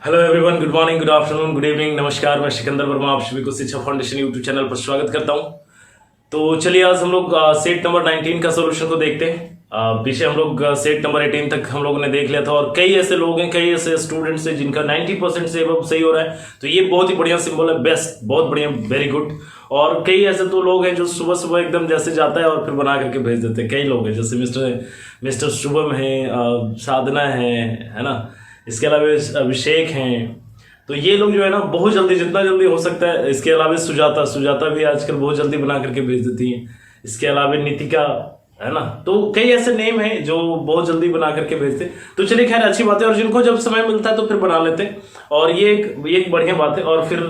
Hello everyone, good morning, good afternoon, good evening, नमस्कार। मैं सिकंदर वर्मा आप सभी को शिक्षा फाउंडेशन यूट्यूब चैनल पर स्वागत करता हूं। तो चलिए आज हम लोग सेट नंबर 19 का सोल्यूशन को देखते हैं। पीछे हम लोग सेट नंबर 18 तक हम लोगों ने देख लिया था और कई ऐसे लोग हैं, कई ऐसे स्टूडेंट्स हैं जिनका 90% से अब सही हो रहा है। तो ये बहुत ही बढ़िया सिंबल है, बेस्ट, बहुत बढ़िया, वेरी गुड। और कई ऐसे तो लोग हैं जो सुबह सुबह एकदम जैसे जाता है और फिर बना करके भेज देते हैं। कई लोग हैं जैसे मिस्टर शुभम है, साधना है ना, इसके अलावा अभिषेक हैं। तो ये लोग जो है ना बहुत जल्दी, जितना जल्दी हो सकता है। इसके अलावा सुजाता भी आजकल बहुत जल्दी बना करके भेज देती है। इसके अलावा नितिका है ना, तो कई ऐसे नेम हैं जो बहुत जल्दी बना करके भेजते। तो चलिए खैर, अच्छी बात है। और जिनको जब समय मिलता है तो फिर बना लेते हैं, और ये एक बढ़िया बात है। और फिर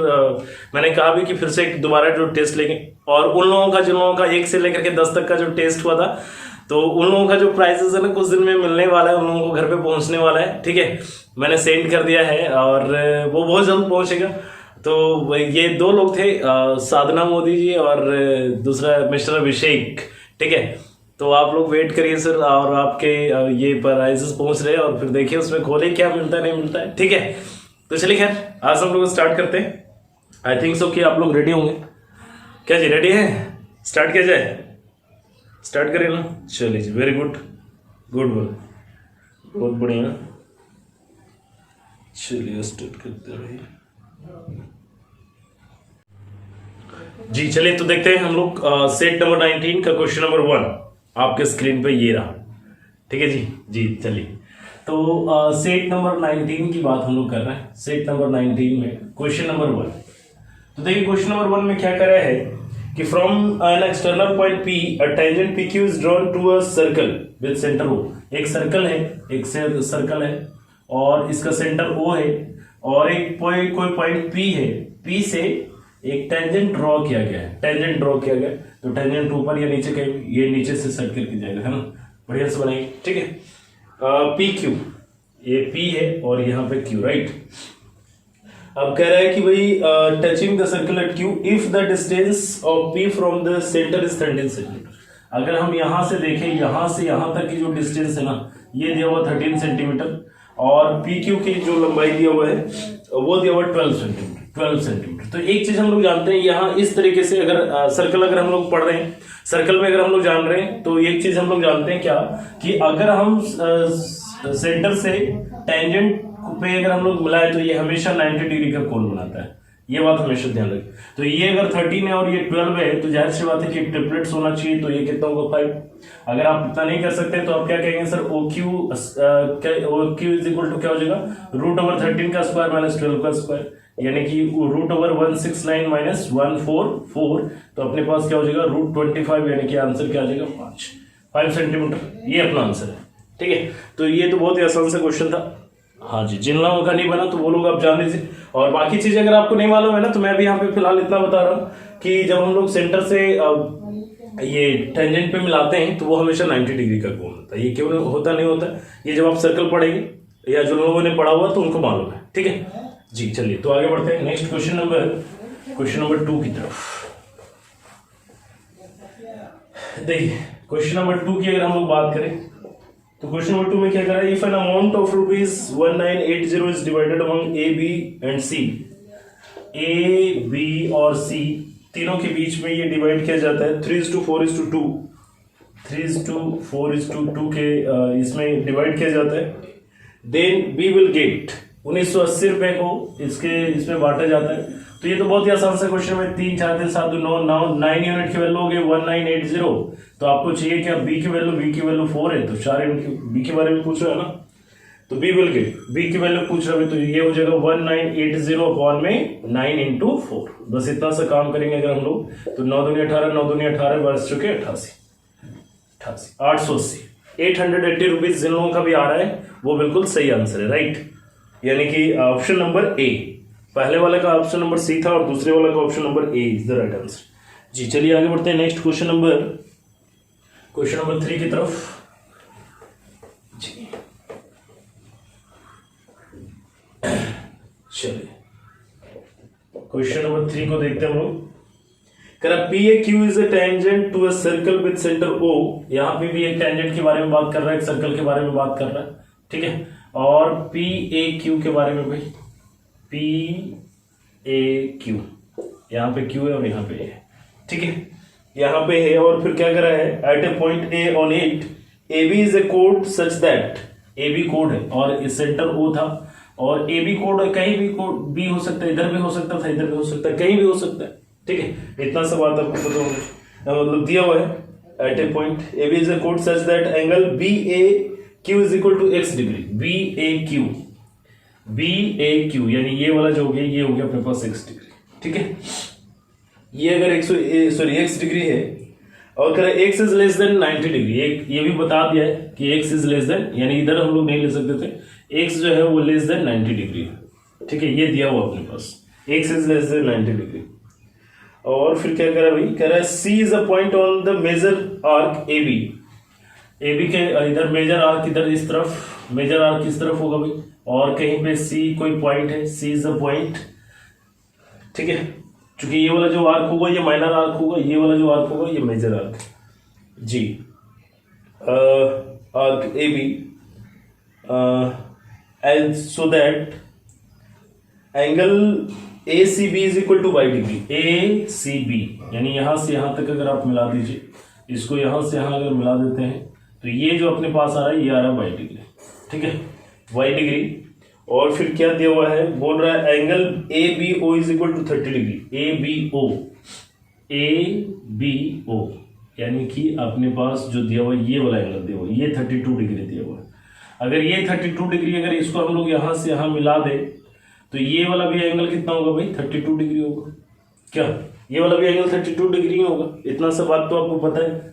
मैंने कहा भी कि फिर से दोबारा जो टेस्ट लेंगे, और उन लोगों का, जिन लोगों का 1 से लेकर के 10 तक का जो टेस्ट हुआ था, तो उन लोगों का जो प्राइजेस है ना कुछ दिन में मिलने वाला है, उन लोगों को घर पे पहुंचने वाला है। ठीक है, मैंने सेंड कर दिया है और वो बहुत जल्द पहुंचेगा। तो ये 2 लोग थे, साधना मोदी जी और दूसरा मिस्टर अभिषेक। ठीक है, तो आप लोग वेट करिए सर, और आपके ये प्राइजेस पहुंच रहे हैं, और फिर देखिए उसमें खोले क्या मिलता है, नहीं मिलता है। ठीक है, तो चलिए खैर आज हम लोग स्टार्ट करते हैं। आई थिंक सो कि आप लोग रेडी होंगे। क्या जी, रेडी है? स्टार्ट किया जाए? स्टार्ट करें ना, चलिए जी, वेरी गुड, गुड बोल, बहुत बढ़िया। चलिए स्टार्ट करते रहिए जी। चलिए तो देखते हैं हम लोग सेट नंबर 19 का क्वेश्चन नंबर 1 आपके स्क्रीन पे ये रहा। ठीक है जी चलिए। तो सेट नंबर 19 की बात हम लोग कर रहे हैं। सेट नंबर 19 में क्वेश्चन नंबर 1, तो देखिए क्वेश्चन नंबर 1 में क्या करा है कि from an external point P a tangent PQ is drawn to a circle with centre O। एक सर्कल है, एक सर्कल है और इसका सेंटर O है, और एक कोई पॉइंट P है, P से एक टेंजेंट ड्रॉ किया गया है। टेंजेंट ड्रॉ किया गया, तो टेंजेंट ऊपर या नीचे कहीं, ये नीचे से सेट करके जाएगा, है ना, बढ़िया से बनाएंगे। ठीक है, PQ, ये P है और यहाँ पे Q, राइट। अब कह रहा है कि भाई touching the circle eight Q if the distance of P from the centre is 13 centimetre. अगर हम यहां से देखें, यहां से यहां तक की जो डिस्टेंस है ना, ये दिया हुआ 13 सेंटीमीटर, और PQ की जो लंबाई दिया हुआ है वो दिया हुआ 12 सेंटीमीटर। तो एक चीज हम लोग जानते हैं, यहाँ इस तरीके से अगर सर्कल अगर हम लोग पढ़ रहे हैं, सर्कल में अगर हम लोग जान रहे हैं, तो एक चीज हम लोग जानते हैं क्या, कि अगर हम सेंटर से टेंजेंट पे अगर हम लोग मिलाए तो ये हमेशा 90 डिग्री का कोण बनाता है। ये बात हमेशा ध्यान रखें। तो ये अगर 13 है और ये 12 है, तो जाहिर सी बात है कि ट्रिपलेट्स होना चाहिए। तो ये कितना होगा, 5। अगर आप इतना नहीं कर सकते तो आप क्या कहेंगे sir, OQ is equal to क्या हो जाएगा, √13 का स्क्वायर माइनस 12 का स्क्वायर, यानी कि √169 माइनस 144। तो अपने पास क्या हो जाएगा, √25, यानी कि आंसर क्या आ जाएगा, 5 सेंटीमीटर। ये अपना आंसर है। ठीक है, तो ये तो बहुत ही आसान सा क्वेश्चन था। हाँ जी, जिन लोगों का नहीं बना तो वो लोग आप जान लीजिए। और बाकी चीजें अगर आपको नहीं मालूम है ना, तो मैं भी यहाँ पे फिलहाल इतना बता रहा हूँ कि जब हम लोग सेंटर से ये टेंजेंट पे मिलाते हैं तो वो हमेशा 90 डिग्री का कोण होता है। ये क्यों होता नहीं होता, ये जब आप सर्कल पढ़ेंगे या जो लोगों ने पढ़ा हुआ तो उनको मालूम है। ठीक है जी, चलिए तो आगे बढ़ते हैं नेक्स्ट क्वेश्चन नंबर 2 की तरफ। देखिए क्वेश्चन नंबर 2 की अगर हम लोग बात करें, तो क्वेश्चन नंबर 2 में क्या करा है, if N amount of ₹1980 is divided among A, B and C। A, B और C तीनों के बीच में ये डिवाइड किया जाता है 3:4:2 3:4:2 के इसमें डिवाइड किया जाता है। देन B विल गेट 1980 रुपए को इसमें बांटा जाता है। तो ये तो बहुत ही आसान सा क्वेश्चन है। 3 4 3 7 9 9 यूनिट की वैल्यू हो गई 1980। तो आपको चाहिए क्या, B की वैल्यू 4 है, तो 4 यूनिट B के बारे में पूछ रहा है ना, तो B विल गेट, B की वैल्यू पूछ रहा है, तो ये हो जाएगा 1980 अपॉन में 9 into 4। बस इतना सा काम करेंगे अगर हम लोग, तो 9 दूनी 18, 9 दूनी 18, बस चुके 88, 880, 880 रुपीज जिन लोगों का भी आ रहा है वो बिल्कुल सही आंसर है, राइट। यानी कि ऑप्शन नंबर ए, पहले वाले का ऑप्शन नंबर सी था और दूसरे वाले का option number A is the right answer. जी चलिए आगे बढ़ते हैं नेक्स्ट क्वेश्चन नंबर 3 की तरफ। जी चलिए क्वेश्चन नंबर 3 को देखते हैं हम लोग। PAQ is a tangent to a circle with centre O। यहाँ पे भी एक टेंजेंट के बारे में बात कर रहा है, एक सर्कल के बारे में बात कर रहा है। ठीक है, और PAQ के बारे में भाई PAQ, यहाँ पे Q है और यहाँ पे A, ठीक है, यहाँ पे है। और फिर क्या करा है, at a point A on it AB is a कोड सच दैट, AB कोड है और इस सेंटर O था, और AB कोड कहीं भी कोड B हो सकता है, इधर भी हो सकता था, इधर भी हो सकता है, कहीं भी हो सकता है, ठीक है। इतना सा बात आपको पता होगा, मतलब दिया हुआ है at a point AB is a कोड such that angle BAQ is equal to x degree, BAQ यानी ये वाला जो हो गया, ये हो गया अपने पास x डिग्री, ठीक है। ये अगर x डिग्री है और कह x is less than 90 degree, ये भी बता दिया है कि x इज लेस देन, यानी इधर हम लोग नहीं ले सकते थे, x जो है वो लेस देन 90 डिग्री है, ठीक है, ये दिया हुआ अपने पास, x is less than 90 degree. और फिर क्या कह रहा है भाई, कह रहा है C is a point on the major arc AB के इधर मेजर आर्क, इधर इस तरफ मेजर आर्क इस तरफ होगा भाई, और कहीं पे C कोई पॉइंट है, C इज अ पॉइंट, ठीक है। चूंकि ये वाला जो आर्क होगा ये माइनर आर्क होगा, ये वाला जो आर्क होगा ये मेजर आर्क जी, arc AB and so that angle ACB is equal to y degree, ACB यानी यहां से यहां तक अगर आप मिला दीजिए, इसको यहां से यहां अगर मिला देते हैं तो ये जो अपने पास आ रहा है ये आ रहा है y डिग्री, ठीक है, y डिग्री। और फिर क्या दिया हुआ है, बोल रहा है angle ABO is equal to 30 degree, ABO यानी कि अपने पास जो दिया हुआ है ये वाला एंगल दिया हुआ है, ये 32 डिग्री दिया हुआ है। अगर ये 32 डिग्री अगर इसको हम लोग यहां से यहां मिला दे तो ये वाला भी एंगल कितना होगा भाई, 32 डिग्री होगा, क्या ये वाला भी एंगल 32 डिग्री होगा, इतना सा बात तो आपको पता है।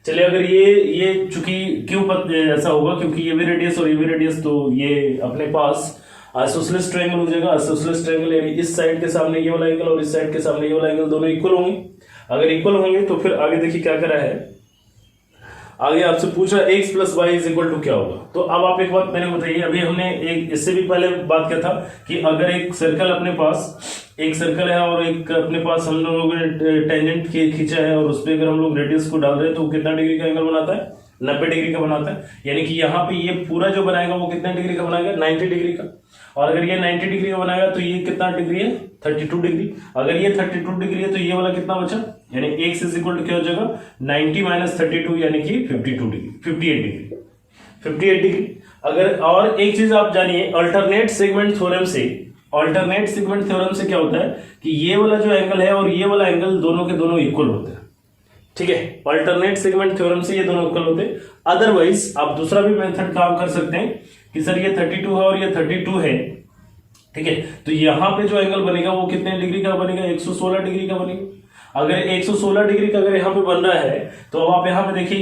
चलिए अगर ये चूंकि क्यों ऐसा होगा, क्योंकि ये भी रेडियस और ये भी रेडियस, तो ये अपने पास आइसोसेलेस ट्रायंगल हो जाएगा। आइसोसेलेस ट्रायंगल यानी इस साइड के सामने ये वाला एंगल और इस साइड के सामने ये वाला एंगल दोनों इक्वल होंगे। अगर इक्वल होंगे तो फिर आगे देखिए क्या करा है, आगे आपसे पूछ रहा है x plus y is equal to क्या होगा। तो अब आप एक बात मैंने बताइए, अभी हमने एक इससे भी पहले बात किया था कि अगर एक सर्कल अपने पास एक सर्कल है और एक अपने पास हम लोगों ने टेंजेंट खींचा है और उस पर अगर हम लोग रेडियस को डाल रहे हैं तो कितना डिग्री का एंगल बनाता है, 90 डिग्री का बनाता है। यानी कि यहाँ पे ये पूरा जो बनाएगा वो कितने डिग्री का बनाएगा, 90 डिग्री का। और अगर ये 90 डिग्री का बनाएगा तो ये कितना डिग्री है, 32 डिग्री। अगर ये 32 डिग्री है तो ये वाला कितना बचा, यानी x इज इक्वल टू क्या हो जाएगा, 90 माइनस 32 यानी कि 52 डिग्री, 58 डिग्री, 58 डिग्री। अगर और एक चीज आप जानिए, अल्टरनेट सेगमेंट थ्योरम से, अल्टरनेट सेगमेंट थ्योरम से क्या होता है कि ये वाला जो एंगल है और ये वाला एंगल दोनों के दोनों इक्वल होते हैं, ठीक है। अल्टरनेट सेगमेंट थ्योरम से ये दोनों इक्वल होते हैं। अदरवाइज आप दूसरा भी मेथड काम कर सकते हैं कि सर ये 32 है और ये 32 है, ठीक है, तो यहां पे जो एंगल बनेगा वो कितने डिग्री का बनेगा, 116 डिग्री का बनेगा। अगर 116 डिग्री का अगर यहाँ पे बन रहा है तो अब आप यहाँ पे देखिए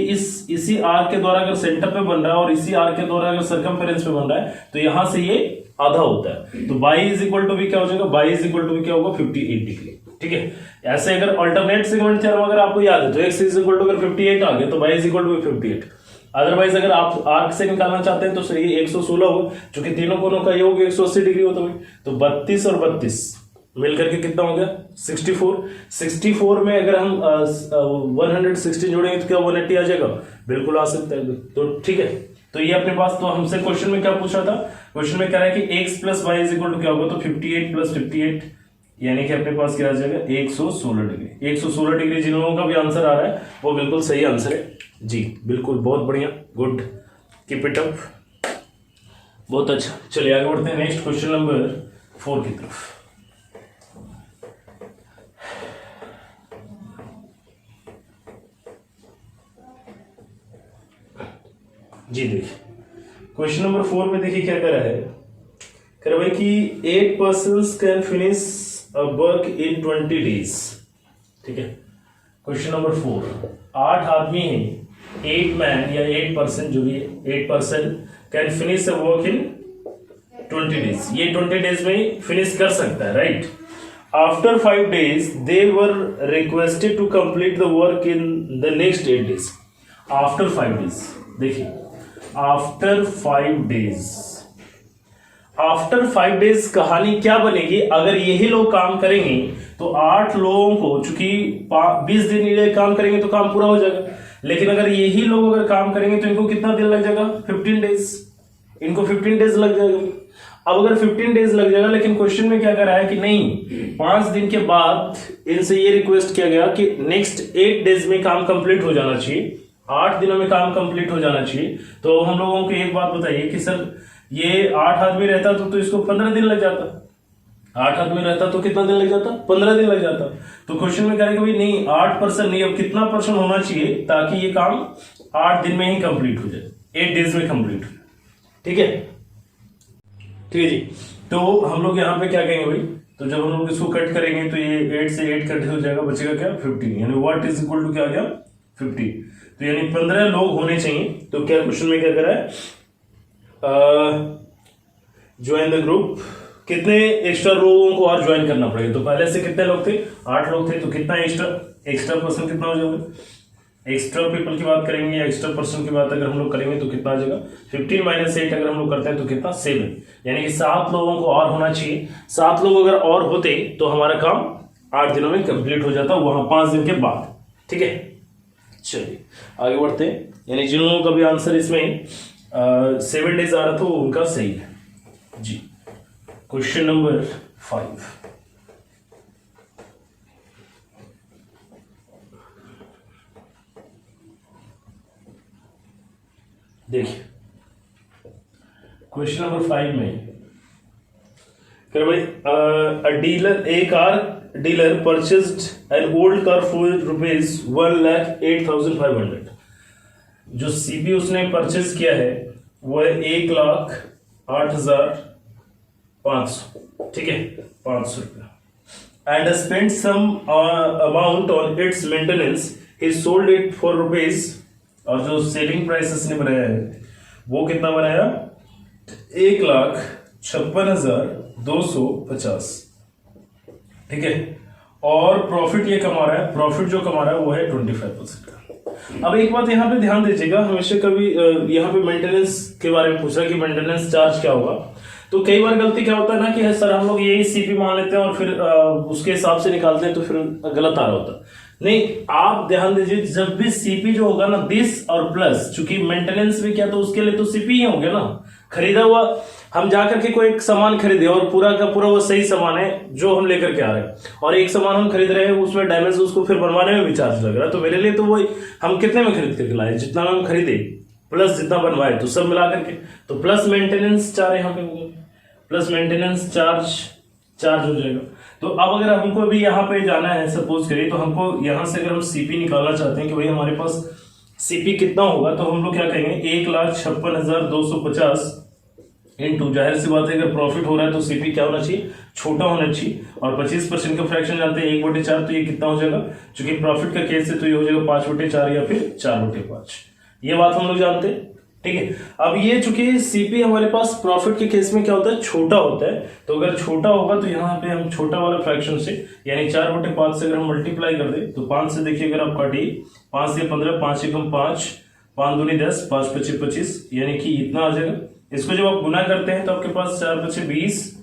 इसी आर्क के द्वारा अगर सेंटर पे बन रहा है और इसी आर्क के द्वारा अगर सर्कमफेरेंस पे बन रहा है तो यहां से ये आधा होता है। तो बाई इज इक्वल टू भी क्या हो जाएगा, बाई इज इक्वल टू भी क्या होगा, 58 डिग्री, ठीक है। ऐसे अगर अल्टरनेट सेगमेंट थ्योरम अगर आपको याद है तो x इज इक्वल टू अगर 58 आ गया तो y is equal to 58। Otherwise अगर आप आर्क से निकालना चाहते हैं तो सही 116 होगा, क्योंकि तीनों कोनों का योग 180 डिग्री होता है। तो 32 और 32 मिलकर के कितना हो गया, 64। 64 में अगर हम 160 जोड़ेंगे तो क्या 180 आ जाएगा, बिल्कुल आ सकता है। तो ठीक है, तो ये अपने पास, तो हमसे क्वेश्चन में क्या पूछा था, क्वेश्चन में कह रहा है कि x plus y is equal to क्या होगा, तो 58 प्लस 58 यानी कि अपने पास क्या आ जाएगा, 116 डिग्री। 116 डिग्री जिन लोगों का भी आंसर आ रहा है वो बिल्कुल सही आंसर है जी, बिल्कुल, बहुत बढ़िया, गुड, कीप इट अप, बहुत अच्छा। चलिए आगे बढ़ते हैं नेक्स्ट क्वेश्चन नंबर 4 की तरफ। जी देखिए क्वेश्चन नंबर 4 में देखिए क्या कर रहा है, कह रहा भाई कि 8 persons can finish a work in 20 days, ठीक है। क्वेश्चन नंबर 4, 8 आदमी हैं, 8 मैन या 8 पर्सन जो भी है, 8 person can finish a work in 20 days, ये 20 डेज में फिनिश कर सकता है, right. After 5 days they were requested to complete the work in the next 8 days। After 5 days, देखिए आफ्टर 5 days, आफ्टर 5 days कहानी क्या बनेगी, अगर यही लोग काम करेंगे तो 8 लोगों को, चूंकि 20 दिन ये काम करेंगे तो काम पूरा हो जाएगा, लेकिन अगर यही लोग अगर काम करेंगे तो इनको कितना दिन लग जाएगा, 15 days, इनको 15 days लग जाएगा। अब अगर 15 डेज लग जाएगा, लेकिन क्वेश्चन में क्या कर रहा है कि नहीं 5 दिन के बाद इनसे ये रिक्वेस्ट किया गया कि नेक्स्ट 8 डेज में काम कंप्लीट हो जाना चाहिए, 8 दिनों में काम कंप्लीट हो जाना चाहिए। तो हम लोगों को एक बात बताइए कि सर ये 8 आदमी रहता तो इसको 15 दिन लग जाता, 8 आदमी रहता तो कितना दिन लग जाता, 15 दिन लग जाता। तो क्वेश्चन में कह रहे कि भाई नहीं 8% नहीं, अब कितना परसेंट होना चाहिए ताकि ये काम 8 दिन में ही कंप्लीट हो जाए, 8 डेज में कंप्लीट हो जाए। ठीक है, ठीक है जी। तो हम लोग यहाँ पे क्या कहेंगे भाई, तो जब हम लोग इसको कट करेंगे तो ये 8 से 8 कट हो जाएगा, बचेगा क्या 15, यानी व्हाट इज इक्वल टू क्या आ गया 50। तो यानी 15 लोग होने चाहिए। तो क्या क्वेश्चन में क्या कर रहा है, ज्वाइन द ग्रुप, कितने एक्स्ट्रा लोगों को और ज्वाइन करना पड़ेगा। तो पहले से कितने लोग थे, 8 लोग थे, तो कितना एक्स्ट्रा पर्सन कितना हो जाएगा, एक्स्ट्रा पीपल की बात करेंगे, एक्स्ट्रा पर्सन की बात अगर हम लोग करेंगे तो कितना आ जाएगा 15 माइनस 8 अगर हम लोग करते हैं तो कितना 7, यानी कि 7 लोगों को और होना चाहिए। 7 लोग अगर और होते तो हमारा काम 8 दिनों में कंप्लीट हो जाता, वहां 5 दिन के बाद। ठीक है, चलिए आगे बढ़ते हैं। यानी जिन लोगों का भी आंसर इसमें 7 डेज आ रहा था वो उनका सही है जी। क्वेश्चन नंबर 5, देखिए क्वेश्चन नंबर 5 में कर भाई, a car dealer purchased an old car for rupees 1,08,500। जो सीपी उसने परचेज किया है वो है 1,08,500, ठीक है 500 रुपया। And spend some amount on its maintenance, he sold it for rupees, और जो सेलिंग प्राइस इसने बनाया है वो कितना बनाया 1,56,250, ठीक है। और प्रॉफिट ये कमा रहा है, प्रॉफिट जो कमा रहा है वो है 25% का। अब एक बात यहाँ पे ध्यान दीजिएगा, हमेशा कभी यहाँ पे मेंटेनेंस के बारे में पूछा कि मेंटेनेंस चार्ज क्या होगा। तो कई बार गलती क्या होता है ना कि सर हम लोग यही सीपी मान लेते हैं और फिर उसके हिसाब से निकालते हैं तो फिर गलत आ रहा होता। नहीं, आप ध्यान दीजिए, जब भी सीपी जो होगा ना दिस और प्लस, चूंकि मेंटेनेंस भी क्या तो उसके लिए तो सीपी ही होंगे ना। खरीदा हुआ हम जाकर के कोई एक सामान खरीदे और पूरा का पूरा वो सही सामान है जो हम लेकर के आ रहे हैं, और एक सामान हम खरीद रहे हैं उसमें डैमेज, उसको फिर बनवाने में भी चार्ज लग रहा है। तो मेरे लिए तो वो हम कितने में खरीद करके लाए, जितना हम खरीदे प्लस जितना बनवाए, तो सब मिला करके तो प्लस मेंटेनेंस चार्ज यहाँ पे प्लस मेंटेनेंस चार्ज हो जाएगा। तो अब अगर हमको अभी यहाँ पे जाना है, सपोज करिए, तो हमको यहाँ से अगर हम सीपी निकालना चाहते हैं कि भाई हमारे पास सीपी कितना होगा, तो हम लोग क्या कहेंगे 1,56,250 इंटू, जाहिर सी बात है अगर प्रॉफिट हो रहा है तो सीपी क्या होना चाहिए छोटा होना चाहिए, और 25% का फ्रैक्शन जानते हैं 1/4, तो ये कितना हो जाएगा, क्योंकि प्रॉफिट का केस है तो ये हो जाएगा 5/4 या फिर 4/5। ये बात हम लोग जानते हैं, ठीक है। अब ये चूंकि सीपी हमारे पास प्रॉफिट के केस में क्या होता है छोटा होता है, तो अगर छोटा होगा तो यहाँ पे हम छोटा वाला फ्रैक्शन से यानी 4/5 से अगर हम मल्टीप्लाई कर दे तो 5 से देखिए अगर आप काटिए 5 से 15, 5 एकम 5, 5 दूनी 10, 5 पच्चीस 25, यानी कि इतना आ जाएगा। इसको जब आप गुना करते हैं तो आपके पास 4 पच्चीस 20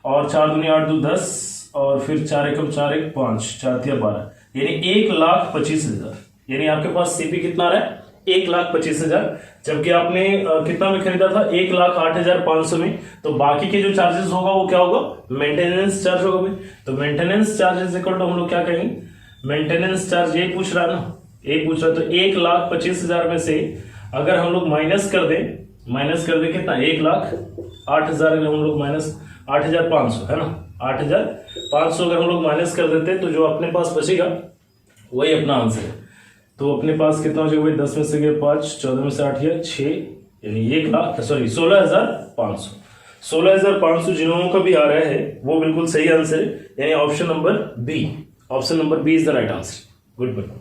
और 4 दूनी 8 दो 10 और फिर 4 एकम 4 एक 5, 4 तिया 12, यानी 1,25,000, यानी आपके पास सीपी कितना आ रहा है 1,25,000, जबकि आपने कितना में खरीदा था 1,08,500 में। तो बाकी के जो चार्जेस होगा वो क्या होगा मेंटेनेंस चार्ज होगा भाई। तो मेंटेनेंस चार्ज इक्वल टू हम लोग क्या कहेंगे, मेंटेनेंस चार्ज ये पूछ रहा है ना, ये पूछ रहा है, तो 1,25,000 में से अगर हम लोग माइनस कर दे कितना 1,08,000 अगर हम लोग माइनस 8,500 है ना, 8,500 अगर हम लोग माइनस कर देते तो जो अपने पास बचेगा वही अपना आंसर है। तो अपने पास कितना हो जाएगा 10 में से गए 5, 14 में से 8 या 6, यानी 16,500 जिन लोगों का भी आ रहा है वो बिल्कुल सही आंसर है, यानी option number B is the right answer. Good one,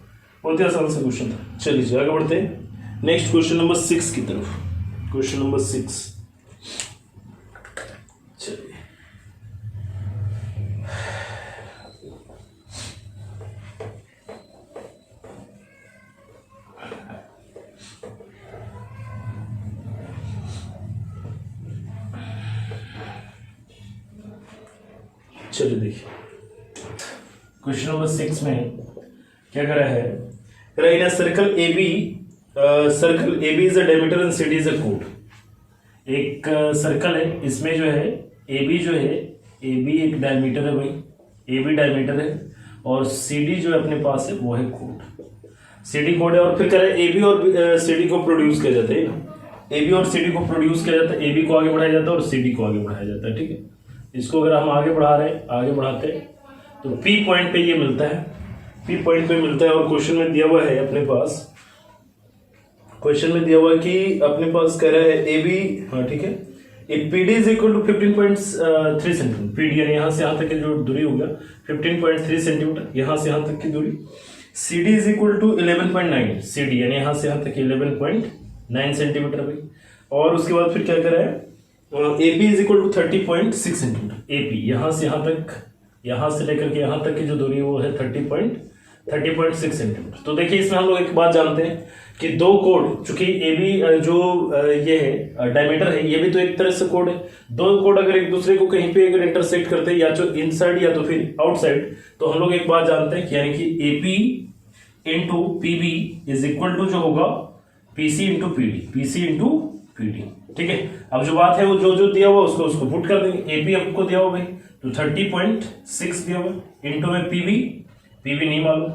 बहुत ही आसान सा क्वेश्चन था। चलिए आगे बढ़ते हैं नेक्स्ट क्वेश्चन नंबर 6 की तरफ। क्वेश्चन नंबर 6, चलिए देखिए क्वेश्चन नंबर 6 में क्या कर रहा है, in a circle AB is a diameter and CD is a कोड। एक सर्कल है, इसमें जो है ए बी जो है, ए बी एक डायमीटर है भाई, ए बी डायमीटर है, और सी डी जो है अपने पास है वो है कोड, सी डी कोड है। और फिर कह रहे ए बी और सी डी को प्रोड्यूस किया जाता है ना, ए बी और सी डी को प्रोड्यूस किया जाता है, ए बी को आगे बढ़ाया जाता है और सी डी को आगे बढ़ाया जाता है, ठीक है। इसको अगर हम आगे बढ़ा रहे हैं, आगे बढ़ाते हैं तो पी पॉइंट पे ये मिलता है, पी पॉइंट पे मिलता है। और क्वेश्चन में दिया हुआ है अपने पास, क्वेश्चन में दिया हुआ है कि अपने पास कह रहा है ए बी, हाँ ठीक है, P D is equal to 15.3 centimetre, P D यानी यहाँ से यहाँ तक की जो दूरी हो गया 15.3 सेंटीमीटर, यहाँ से यहाँ तक की दूरी। C D is equal to 11.9, C D यानी यहाँ से यहाँ तक 11.9 सेंटीमीटर भाई। और उसके बाद फिर क्या कर रहा है, A P is equal to 30.6 centimetre, A P यहाँ से यहाँ तक, यहाँ से लेकर के यहाँ तक की जो दूरी है वो है 30.6 सेंटीमीटर। तो देखिए इसमें हम लोग एक बात जानते हैं कि दो कोड, चूंकि ए बी जो ये है डायमीटर है, ये भी तो एक तरह से कोड है। दो कोड अगर एक दूसरे को कहीं पे अगर इंटरसेक्ट करते हैं, या तो इनसाइड या तो फिर आउटसाइड, तो हम लोग एक बात जानते हैं कि यानी कि A P into P B is equal to जो होगा P C into P D, P C into P D, ठीक है। अब जो बात है वो जो जो दिया हुआ उसको पुट कर देंगे। ए पी आपको दिया हुआ भाई तो 30.6 दिया हुआ, इंटू में पी बी नहीं मालूम,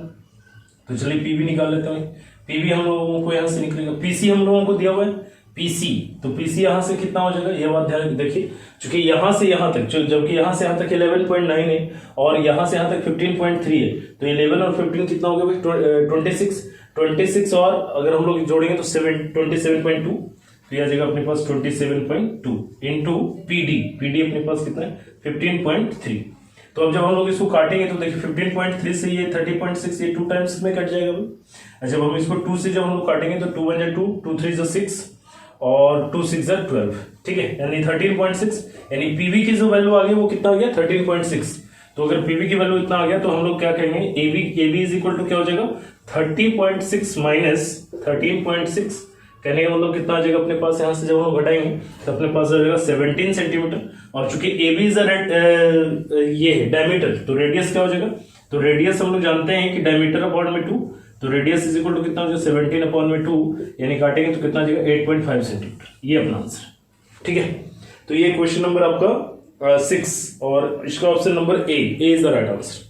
तो चलिए पी बी निकाल लेते हैं। पी बी हम लोगों को यहाँ से निकलेगा, पीसी हम लोगों को दिया हुआ है पीसी, तो पीसी यहाँ से कितना हो जाएगा, ये बात ध्यान देखिए, क्योंकि यहाँ से यहाँ तक, जबकि यहाँ से यहाँ तक 11.9 है और यहाँ से यहाँ तक 15.3 है, तो 11 और 15 कितना हो गया भाई 26, और अगर हम लोग जोड़ेंगे तो 27.2, तो यह जाएगा अपने पास 27.2 इंटू पीडी अपने पास कितना है 15.3। तो अब जब हम लोग इसको काटेंगे तो देखिए 15.3 से ये 30.6, ये 2 टाइम्स में कट जाएगा भाई। अच्छा, जब हम इसको 2 से जब हम लोग काटेंगे तो 2 1 2, 2 3 6 और 2 6 12, ठीक है, यानी 13.6, यानी पीवी की जो वैल्यू आ गई वो कितना आ गया 13.6। तो अगर पीवी की वैल्यू इतना आ गया तो हम लोग क्या कहेंगे, एबी इज इक्वल टू क्या हो जाएगा 30.6 माइनस 13.6, कहने का मतलब कितना आ जाएगा अपने पास, यहाँ से जब हम घटाएंगे तो अपने पास आ जाएगा 17 सेंटीमीटर। और चूंकि ए बी इज ये है डायमीटर, तो रेडियस क्या हो जाएगा, तो रेडियस हम लोग जानते हैं कि डायमीटर अपॉन में 2, तो रेडियस इज इक्वल टू कितना हो जाएगा 17 अपॉन में 2, यानी काटेंगे तो कितना आ जाएगा 8.5 सेंटीमीटर, ये अपना आंसर, ठीक है। तो ये क्वेश्चन नंबर आपका 6 और इसका option number A is the right answer.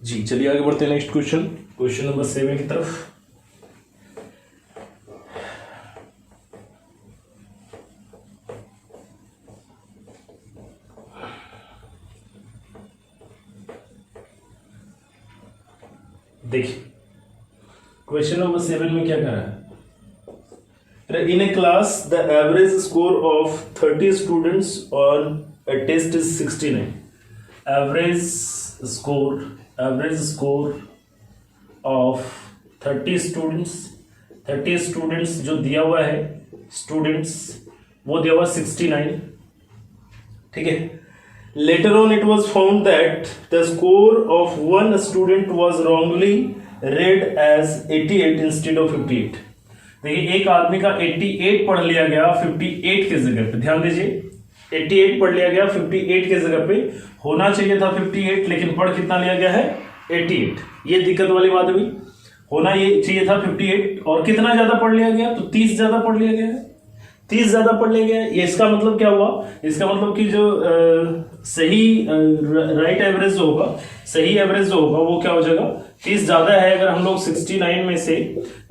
जी चलिए आगे बढ़ते हैं नेक्स्ट क्वेश्चन नंबर 7 की तरफ। देखिए क्वेश्चन नंबर 7 में क्या कर रहा है, in a class the average score of 30 students on a test is 69। Average score of 30 students जो दिया हुआ है स्टूडेंट्स, वो दिया हुआ 69, ठीक है। Later on it was found that the score of one student was wrongly read as 88 instead of 58। देखिए एक आदमी का 88 पढ़ लिया गया 58 के जगह पे, ध्यान दीजिए 88 पढ़ लिया गया 58 के जगह पे, होना चाहिए था 58 लेकिन पढ़ कितना लिया गया है 88। ये दिक्कत वाली बात हुई, होना ये चाहिए था 58 और कितना ज्यादा पढ़ लिया गया, तो 30 ज्यादा पढ़ लिया गया है, 30 ज्यादा पढ़ लिया गया। ये इसका मतलब क्या हुआ, इसका मतलब कि जो सही राइट एवरेज जो होगा, सही एवरेज जो होगा वो क्या हो जाएगा 30 ज्यादा है। अगर हम लोग 69 में से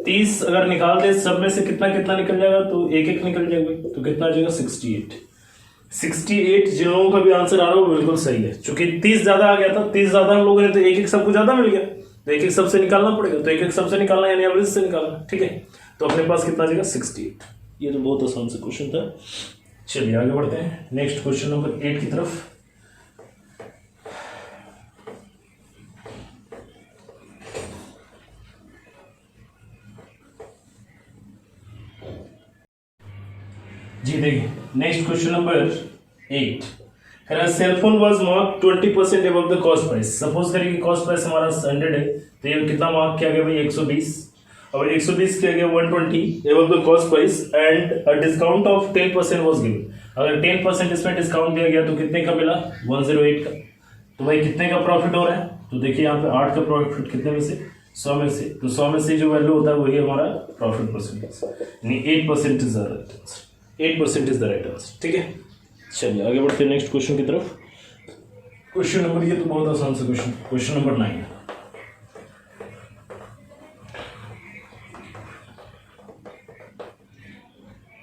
30 अगर निकाल दे, सब में से कितना कितना निकल जाएगा, तो एक एक निकल जाएगा, तो कितना आ जाएगा 68 जिन लोगों का भी आंसर आ रहा है वो बिल्कुल सही है। चूंकि 30 ज्यादा आ गया था, 30 ज्यादा हम लोगों ने तो एक एक सबको ज्यादा मिल गया, तो एक एक सबसे निकालना पड़ेगा, तो एक एक सबसे निकालना यानी एवरेज से निकालना, ठीक है। तो अपने पास कितना आ जाएगा 68। ये तो बहुत आसान सा क्वेश्चन था। चलिए आगे बढ़ते हैं नेक्स्ट क्वेश्चन नंबर 8 की तरफ। जी देखिए next question number 8, cellphone was mark 20% above the cost price. Suppose करिए कि कॉस्ट प्राइस हमारा 100 है, तो ये कितना मार्क किया गया भाई 120, और 120 किया गया 120 above the cost price and a discount of 10% was given। अगर 10% इसमें डिस्काउंट दिया गया तो कितने का मिला 108 का। तो भाई कितने का प्रॉफिट हो रहा है, तो देखिए यहाँ पे 8 का प्रॉफिट कितने में से 100 में से, तो 100 में से जो वैल्यू होता है वही हमारा प्रॉफिट परसेंटेज, यानी 8% is the right answer, 8% is the right answer, ठीक है। चलिए आगे बढ़ते हैं नेक्स्ट क्वेश्चन की तरफ। क्वेश्चन नंबर, ये तो बहुत आसान सा क्वेश्चन, क्वेश्चन नंबर 9।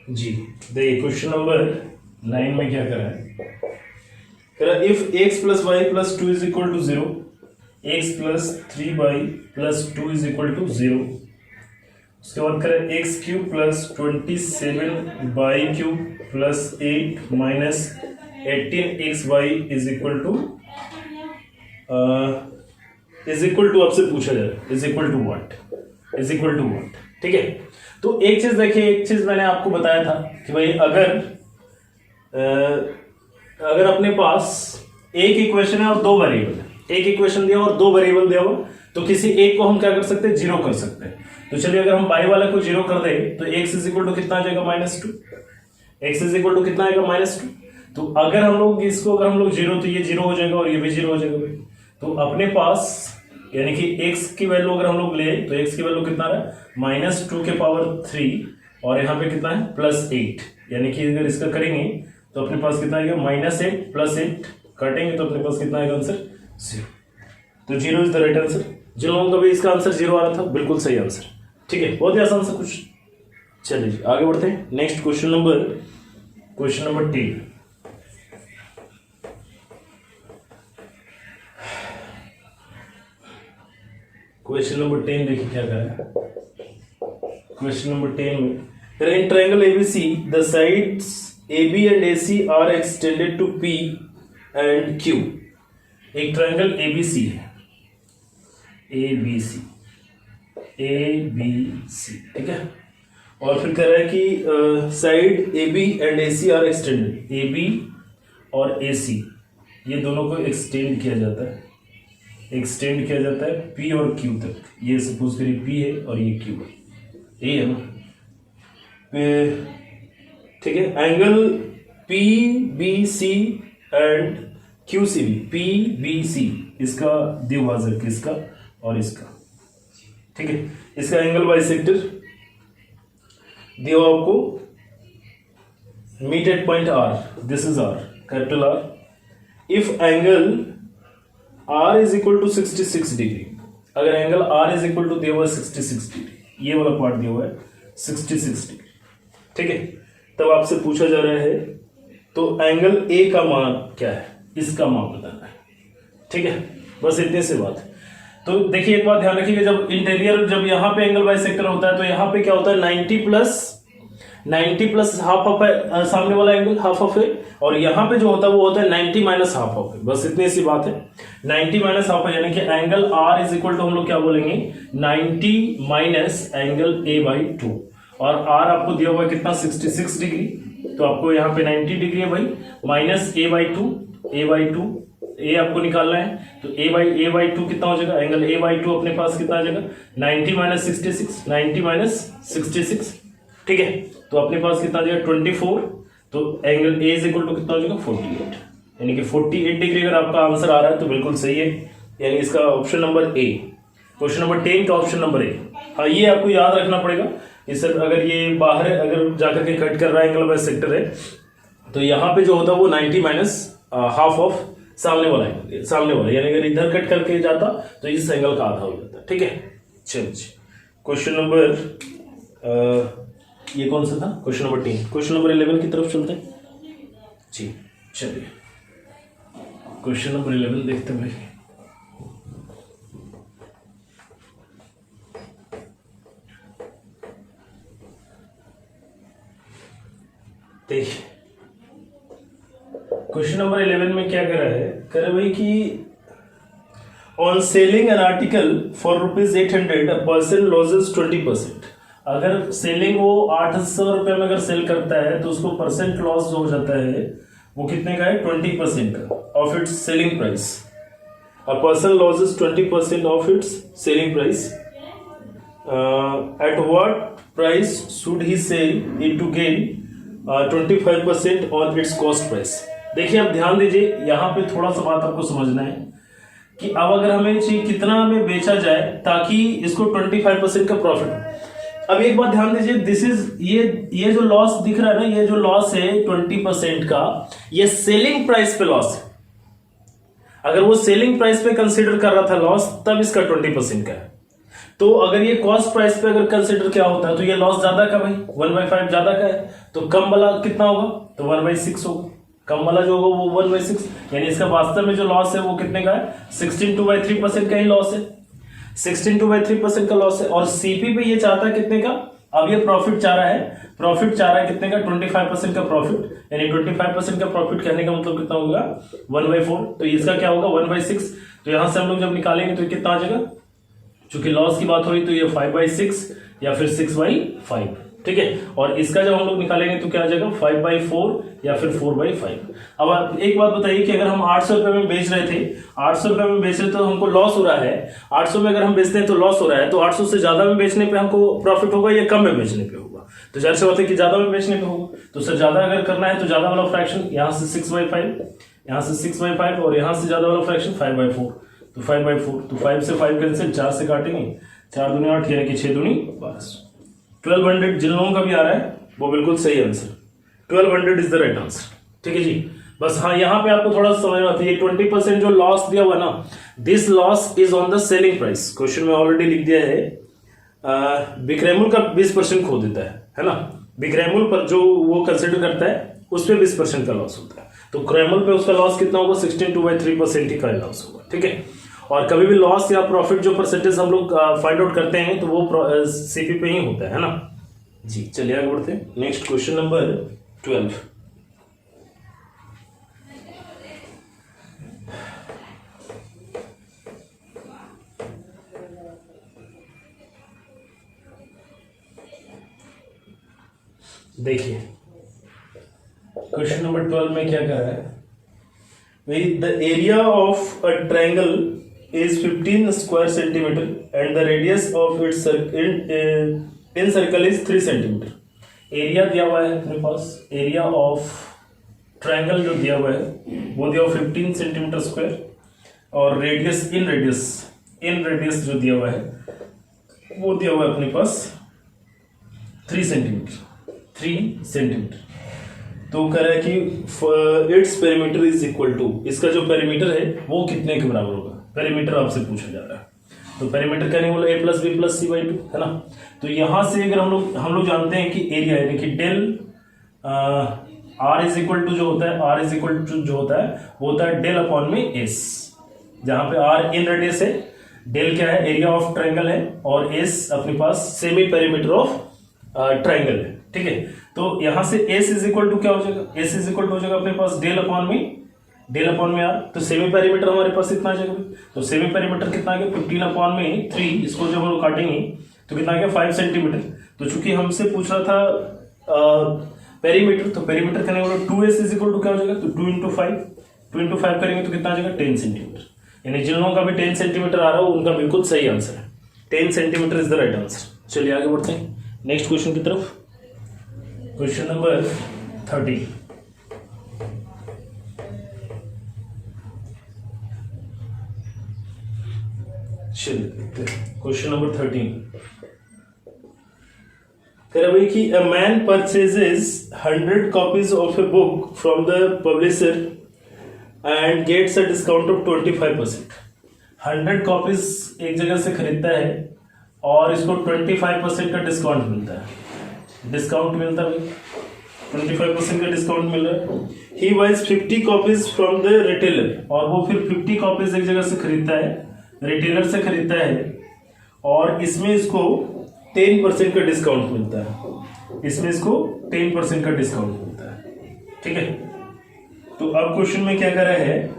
जी देखिए क्वेश्चन नंबर 9 में क्या करा है, करा if x plus y plus 2 is equal to 0, x plus 3y plus 2 is equal to 0, उसके बाद करें x cube plus 27y cube plus 8 minus 18xy is equal to आपसे पूछा जाए is equal to what, is equal to what. ठीक है, तो एक चीज देखिए, एक चीज मैंने आपको बताया था कि भाई अगर अपने पास एक इक्वेशन है और दो वेरिएबल, एक इक्वेशन दिया और दो वेरिएबल दिया हुआ, तो किसी एक को हम क्या कर सकते हैं, जीरो कर सकते हैं। तो चलिए अगर हम बाई वाले को जीरो कर दें तो x इज इक्वल टू कितना आ जाएगा, -2। x इज इक्वल टू कितना आएगा, -2। तो अगर हम लोग इसको अगर हम लोग जीरो, तो ये जीरो हो जाएगा और ये भी जीरो हो जाएगा भाई। तो अपने पास यानी कि x की वैल्यू अगर हम लोग ले तो x की वैल्यू कितना रहा है, -2 के पावर 3 और यहाँ पे कितना है +8, यानी कि अगर इसका करेंगे तो अपने पास कितना आएगा, -8 + 8 काटेंगे तो अपने पास कितना आएगा आंसर, 0। तो 0 इज द राइट आंसर। जिन लोगों का भी इसका आंसर 0 आ रहा था, बिल्कुल सही आंसर। ठीक है, बहुत ही आसान सा कुछ। चलिए जी आगे बढ़ते हैं next question number 10। Question number 10 देखिए क्या कर रहा है। क्वेश्चन नंबर 10 में in triangle ABC the sides AB and AC are extended to P and Q। एक ट्रायंगल ABC है, ABC, ठीक है, और फिर कह रहा है कि side AB and AC are extended, AB और AC ये दोनों को एक्सटेंड किया जाता है, एक्सटेंड किया जाता है P और Q तक। ये सपोज करिए P है और ये Q है, ये है ना, ठीक है। Angle PBC and QCB, PBC इसका द्विभाजक किसका और इसका, ठीक है। इसका एंगल बाइसेक्टर दिया आपको, meet at point R, this is R, capital R। If angle R is equal to 66 degree, अगर angle R is equal to दिया हुआ है 66 डिग्री, ये वाला पार्ट दिया हुआ है 66 डिग्री, ठीक है। तब आपसे पूछा जा रहा है तो एंगल A का मान क्या है, इसका मान बताना है, ठीक है। बस इतने से बात है। तो देखिए एक बात ध्यान रखिएगा, जब इंटीरियर, जब यहाँ पे एंगल बाइसेक्टर होता है तो यहाँ पे क्या होता है, 90 प्लस हाफ ऑफ है, सामने वाला एंगल हाफ ऑफ है, और यहाँ पे जो होता है वो होता है 90 माइनस हाफ ऑफ है। बस इतनी सी बात है, 90 माइनस हाफ है, यानी कि angle R is equal to हम लोग क्या बोलेंगे, 90 माइनस एंगल A/2, और R आपको दिया हुआ है कितना, 66 डिग्री, तो आपको यहाँ पे 90 डिग्री है भाई, माइनस A/2 A आपको निकालना है, तो A/2 कितना हो जाएगा, एंगल A/2 अपने पास कितना आ जाएगा, 90 माइनस 66, ठीक है। तो अपने पास कितना आ जाएगा 24, तो angle A is equal to कितना हो जाएगा 48, यानी कि 48 डिग्री अगर आपका आंसर आ रहा है तो बिल्कुल सही है, यानी इसका option number A, question number 10 का ऑप्शन नंबर A। हाँ, ये आपको याद रखना पड़ेगा, इस अगर ये बाहर अगर जाकर के कट कर रहा है एंगल बाइसेक्टर है, तो यहाँ पे जो होता है वो 90 माइनस हाफ ऑफ सामने वाला, यानी अगर इधर कट करके जाता तो इस एंगल का आधा हो जाता, ठीक है। चलिए क्वेश्चन नंबर ये कौन सा था, क्वेश्चन नंबर 10, क्वेश्चन नंबर 11 की तरफ चलते हैं जी। चलिए क्वेश्चन नंबर 11 देखते हैं भाई। देखिए क्वेश्चन नंबर 11 में क्या कर रहा है, कह रहा है भाई कि on selling an article for ₹800 a person losses 20%। अगर सेलिंग वो 800 रुपए में अगर सेल करता है तो उसको परसेंट लॉस हो जाता है, वो कितने का है, 20% का of its selling price. A person losses 20% of its selling price, at what price should he sell it to gain 25% on its cost price. देखिए आप ध्यान दीजिए, यहाँ पे थोड़ा सा बात आपको समझना है कि अब अगर हमें चाहिए कितना में बेचा जाए ताकि इसको 25% का प्रॉफिट हो। अब एक बात ध्यान दीजिए, दिस इज ये जो लॉस दिख रहा है ना, ये जो लॉस है 20% का, ये सेलिंग प्राइस पे लॉस है। अगर वो सेलिंग प्राइस पे कंसीडर कर रहा था लॉस, तब इसका 20% का है। तो अगर ये कॉस्ट प्राइस पे अगर कंसीडर क्या होता है, तो ये लॉस ज्यादा का भाई 1/5 ज्यादा का है, तो कम वाला कितना होगा, तो 1/6 होगा। कम वाला जो होगा वो 1/6, यानी इसका वास्तव में जो लॉस है वो कितने का है, 16/3% का ही लॉस है। 16/3% का लॉस है। और सीपी पे ये चाहता है कितने का, अब ये प्रॉफिट चाह रहा है कितने का, 25% का प्रॉफिट, यानी 25% का प्रॉफिट कहने का मतलब कितना होगा, 1/4। तो इसका क्या होगा, 1/6। तो यहां से हम लोग जब निकालेंगे तो कितना आ जाएगा, चूंकि लॉस की बात हो रही तो ये 5/6 या फिर 6/5, ठीक है। और इसका जब हम लोग निकालेंगे तो क्या आ जाएगा, 5/4 या फिर 4/5। अब आप एक बात बताइए कि अगर हम 800 रुपए में बेच रहे थे, 800 रुपए में बेच रहे तो हमको लॉस हो रहा है, 800 में अगर हम बेचते हैं तो लॉस हो रहा है, तो 800 से ज्यादा में बेचने पे हमको प्रॉफिट होगा या कम में बेचने पे होगा, तो जाहिर सी बात है कि ज्यादा में बेचने पे होगा। तो सर ज्यादा अगर करना है तो ज्यादा वाला फ्रैक्शन यहाँ से 6/5, यहाँ से 6/5 और यहाँ से ज्यादा वाला फ्रैक्शन 5/4, तो 5/4। तो 5 से 5 कैंसिल, 4 से काटेंगे, 4 दूनी 8 यानी कि 6 दूनी 12। 1200 जिन लोगों का भी आ रहा है वो बिल्कुल सही answer, 1200 is the right answer, ठीक है जी। बस हाँ, यहाँ पे आपको थोड़ा सा समझ में आता है, ये 20% जो लॉस दिया हुआ ना, this loss is on the selling price. Question में ऑलरेडी लिख दिया है, बिक्रेमुल का 20% खो देता है ना, बिक्रेमुल पर जो वो कंसिडर करता है उस पर 20% का लॉस होता है, तो क्रेमुल पे उसका लॉस कितना होगा, 16/3% ही का लॉस होगा, ठीक है। और कभी भी लॉस या प्रॉफिट जो परसेंटेज हम लोग फाइंड आउट करते हैं तो वो सीपी पे ही होता है ना जी। चलिए आगे बढ़ते हैं, नेक्स्ट क्वेश्चन नंबर 12। देखिए क्वेश्चन नंबर 12 में क्या कर रहा है, the area of a triangle is 15 square centimeter and the radius of its in circle is 3 centimeter। Area दिया हुआ है अपने पास, एरिया ऑफ ट्रायंगल जो दिया हुआ है वो दिया हुआ 15 सेंटीमीटर स्क्वायर, और रेडियस इन रेडियस जो दिया हुआ है वो दिया हुआ है अपने पास 3 सेंटीमीटर। तो कह रहा है कि its perimeter is equal to, इसका जो पेरीमीटर है वो कितने के बराबर होगा, पेरीमीटर आपसे पूछा जा रहा है। तो पेरीमीटर कहने बोला a + b + c/2 है ना। तो यहां से अगर हम लोग जानते हैं कि एरिया यानी कि del r is equal to जो होता है, r इज इक्वल टू जो होता है वो होता है डेल अपॉन में s, जहां पे r इन रेडियस है, डेल क्या है, एरिया ऑफ ट्रायंगल है, और s अपने पास सेमी पेरीमीटर ऑफ ट्रायंगल है, ठीक है। तो यहां से s इज इक्वल टू क्या हो जाएगा, s इज इक्वल टू हो जाएगा अपने पास डेल अपॉन में r। तो सेमी पेरीमीटर हमारे पास कितना आ जाएगा, तो सेमी पेरीमीटर कितना आ गया, 15/3, इसको जब हम लोग काटेंगे तो कितना आ गया, 5 सेंटीमीटर। तो चूंकि हमसे पूछ रहा था पेरीमीटर, तो पेरीमीटर करने वाला 2s इज इक्वल टू क्या हो जाएगा, तो 2 × 5 करेंगे तो कितना आ जाएगा, 10 सेंटीमीटर। यानी जिन लोगों का भी 10 सेंटीमीटर आ रहा हो उनका बिल्कुल सही आंसर है, 10 centimetre is the right answer. चलिए आगे बढ़ते हैं नेक्स्ट क्वेश्चन की तरफ, क्वेश्चन नंबर 13। क्वेश्चन नंबर 13 कह रहा भाई कि a man purchases 100 copies of a book from the publisher and gets a discount of 25%। 100 copies एक जगह से खरीदता है और इसको 25% का डिस्काउंट मिलता है, भाई 25% का डिस्काउंट मिल रहा है। He buys 50 copies from the retailer, और वो फिर 50 कॉपीज एक जगह से खरीदता है, रिटेलर से खरीदता है, और इसमें इसको 10% का डिस्काउंट मिलता है, ठीक है। तो अब क्वेश्चन में क्या कर रहा है,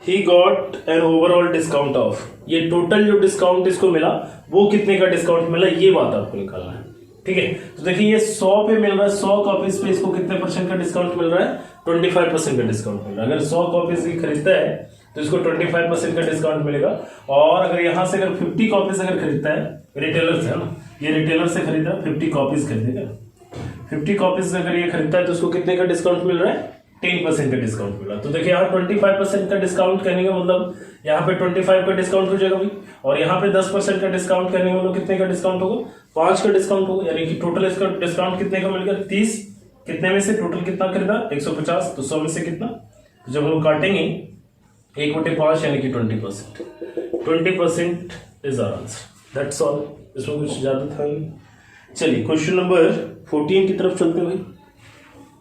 he got an overall discount of, ये टोटल जो डिस्काउंट इसको मिला वो कितने का डिस्काउंट मिला, ये बात आपको निकालना है, ठीक है। तो देखिए ये 100 पे मिल रहा है, 100 कॉपीज पे इसको कितने % का डिस्काउंट मिल रहा है, 25% का डिस्काउंट मिल रहा है। अगर 100 कॉपीज की खरीदता है तो इसको 25% का डिस्काउंट मिलेगा, और अगर यहां से अगर 50 कॉपीज अगर खरीदता है, रिटेलर से है ना, ये रिटेलर से खरीदा 50 कॉपीज खरीदेगा, 50 कॉपीज अगर ये खरीदता है तो उसको कितने का डिस्काउंट मिल रहा है, 10% का डिस्काउंट मिला। तो देखिए यहाँ 25% का डिस्काउंट करने का मतलब यहाँ पे 25 का डिस्काउंट हो जाएगा भाई, और यहाँ पे 10% का डिस्काउंट करने का मतलब कितने का डिस्काउंट होगा, 5 का डिस्काउंट होगा, यानी कि टोटल इसका डिस्काउंट कितने का मिल गया, 30। कितने में से टोटल कितना खरीदा, 150, तो 100 में से कितना, तो जब हम लोग काटेंगे 1/5 यानी कि 20%। 20% is our answer, that's all, इसमें कुछ ज्यादा था नहीं। चलिए क्वेश्चन नंबर 14 की तरफ चलते हैं भाई।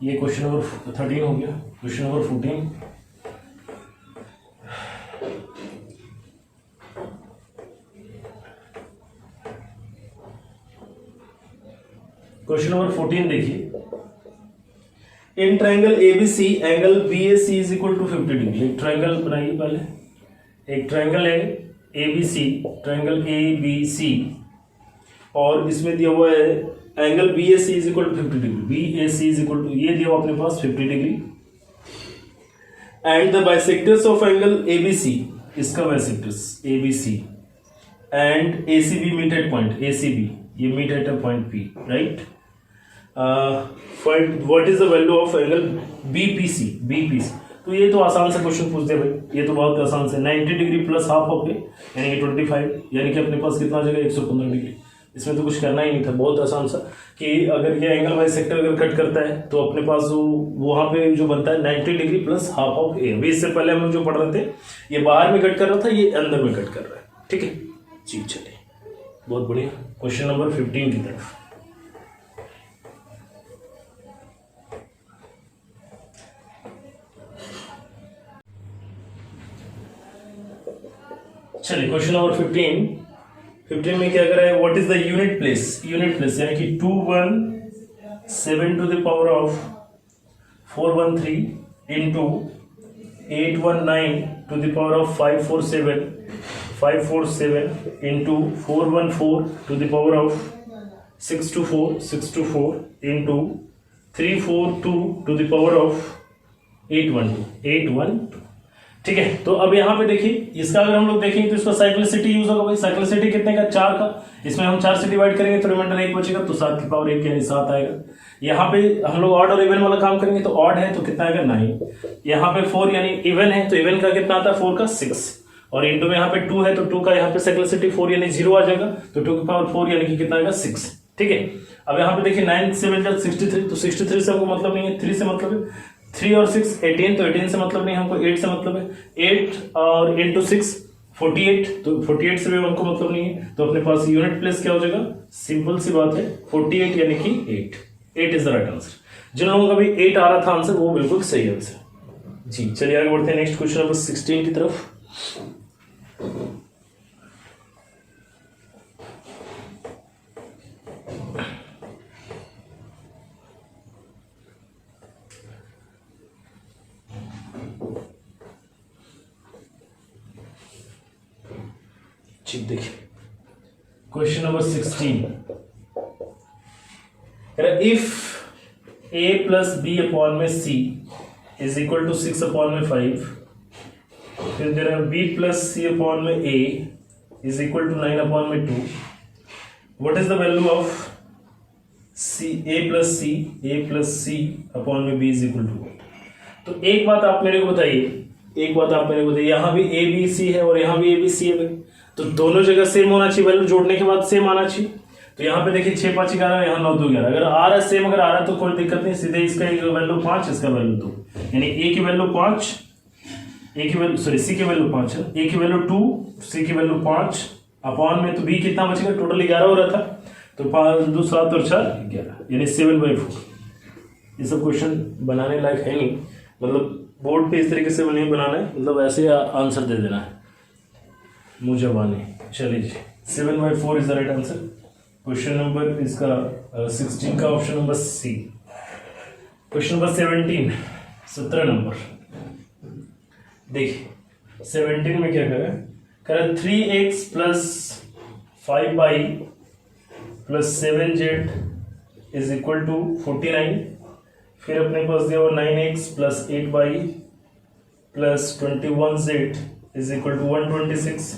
ये क्वेश्चन नंबर 13 हो गया, क्वेश्चन नंबर 14। क्वेश्चन नंबर 14 देखिए, in triangle ABC angle BAC is equal to 50 degree. एक ट्रायंगल बनाइए पहले, एक ट्रायंगल है एबीसी, ट्रायंगल एबीसी, और इसमें दिया हुआ है angle BAC is equal to 50 डिग्री। बीएसी इज इक्वल टू, ये दिया हुआ अपने पास 50 degree, and the bisectors of angle ABC, इसका bisectors ABC and ACB meet at point, ACB ये meet at a point P, right. What is the value of angle BPC, BPC. तो ये तो आसान सा क्वेश्चन पूछ दिया भाई, ये तो बहुत आसान से, 90 डिग्री प्लस हाफ ऑफ यानी कि 25, यानी कि अपने पास कितना आ जाएगा 115 डिग्री। इसमें तो कुछ करना ही नहीं था, बहुत आसान सा, कि अगर ये एंगल बाई सेक्टर अगर कट करता है तो अपने पास जो वहाँ पे जो बनता है 90 डिग्री प्लस हाफ ऑफ ए। अभी इससे पहले हम लोग जो पढ़ रहे थे, ये बाहर में कट कर रहा था, ये अंदर में कट कर रहा है, ठीक है जी। चलिए बहुत बढ़िया, क्वेश्चन नंबर 15 की तरफ। चलिए क्वेश्चन नंबर 15 में क्या कर रहा है, what is the unit place, unit place यानी कि 217 to the power of 413 into 819 to the power of 547 into 414 to the power of 624 into 342 to the power of 812। ठीक है, तो अब यहाँ पे देखिए, इसका अगर हम लोग देखेंगे तो इसका साइक्लिसिटी यूज होगा भाई। साइक्लिसिटी कितने का, 4 का, इसमें हम 4 से डिवाइड करेंगे तो रिमाइंडर 1 बचेगा, तो 7 की पावर 1 यानी 7 आएगा। यहाँ पे हम लोग ऑड और इवन वाला काम करेंगे तो ऑड है तो कितना आएगा 9। यहाँ पे 4 यानी इवन है तो इवन का कितना आता है 4 का 6, और इंटू में यहाँ पे 2 है तो 2 का यहाँ पे साइक्लिसिटी 4 यानी 0 आ जाएगा, तो 2 की पावर 4 यानी कि कितना आएगा 6। ठीक है, अब यहाँ पे देखिए 9 7 63, तो 63 से हमको मतलब नहीं है, 3 से मतलब है, 3 और 6 18, तो 18 से मतलब नहीं हमको, 8 से मतलब है, 8 और इंटू 6 48, तो 48 से भी हमको मतलब नहीं है, तो अपने पास यूनिट प्लेस क्या हो जाएगा, सिंपल सी बात है 48 यानी कि 8 इज द राइट आंसर। जिन लोगों का भी 8 आ रहा था आंसर वो बिल्कुल सही आंसर जी। चलिए आगे बढ़ते हैं नेक्स्ट क्वेश्चन नंबर 16 की तरफ। देखिए question number 16, if a plus b upon में c is equal to 6 upon में 5, फिर दे रहा है b प्लस c अपॉन में a is equal to 9 upon में 2, what is the value of c, a plus c upon में b is equal to. तो एक बात आप मेरे को बताइए, यहाँ भी a b c है और यहाँ भी a b c है, तो दोनों जगह सेम होना चाहिए, वैल्यू जोड़ने के बाद सेम आना चाहिए। तो यहाँ पे देखिए 6 5 11, यहाँ 9 2 11, अगर आ रहा है सेम, अगर आ रहा है तो कोई दिक्कत नहीं, सीधे इसका वैल्यू 5, इसका वैल्यू 2, यानी a की वैल्यू 5, c की वैल्यू 5 है, a की वैल्यू 2, c की वैल्यू 5 अपॉन में, तो b कितना बचेगा, टोटल 11 हो रहा था, तो 5 2 7 और 4 11 यानी 7/4। ये सब क्वेश्चन बनाने लायक है नहीं, मतलब बोर्ड पे इस तरीके से नहीं बनाना है, मतलब ऐसे आंसर दे देना है मुझे बानी। चलिए जी, 7/4 is the right answer. Question number इसका 16 का option number C. Question number 17 number देखिए, 17 में क्या करें 3x plus 5y plus 7z is equal to 49, फिर अपने पास दिया वो 9x plus 8y plus 21z is equal to 126।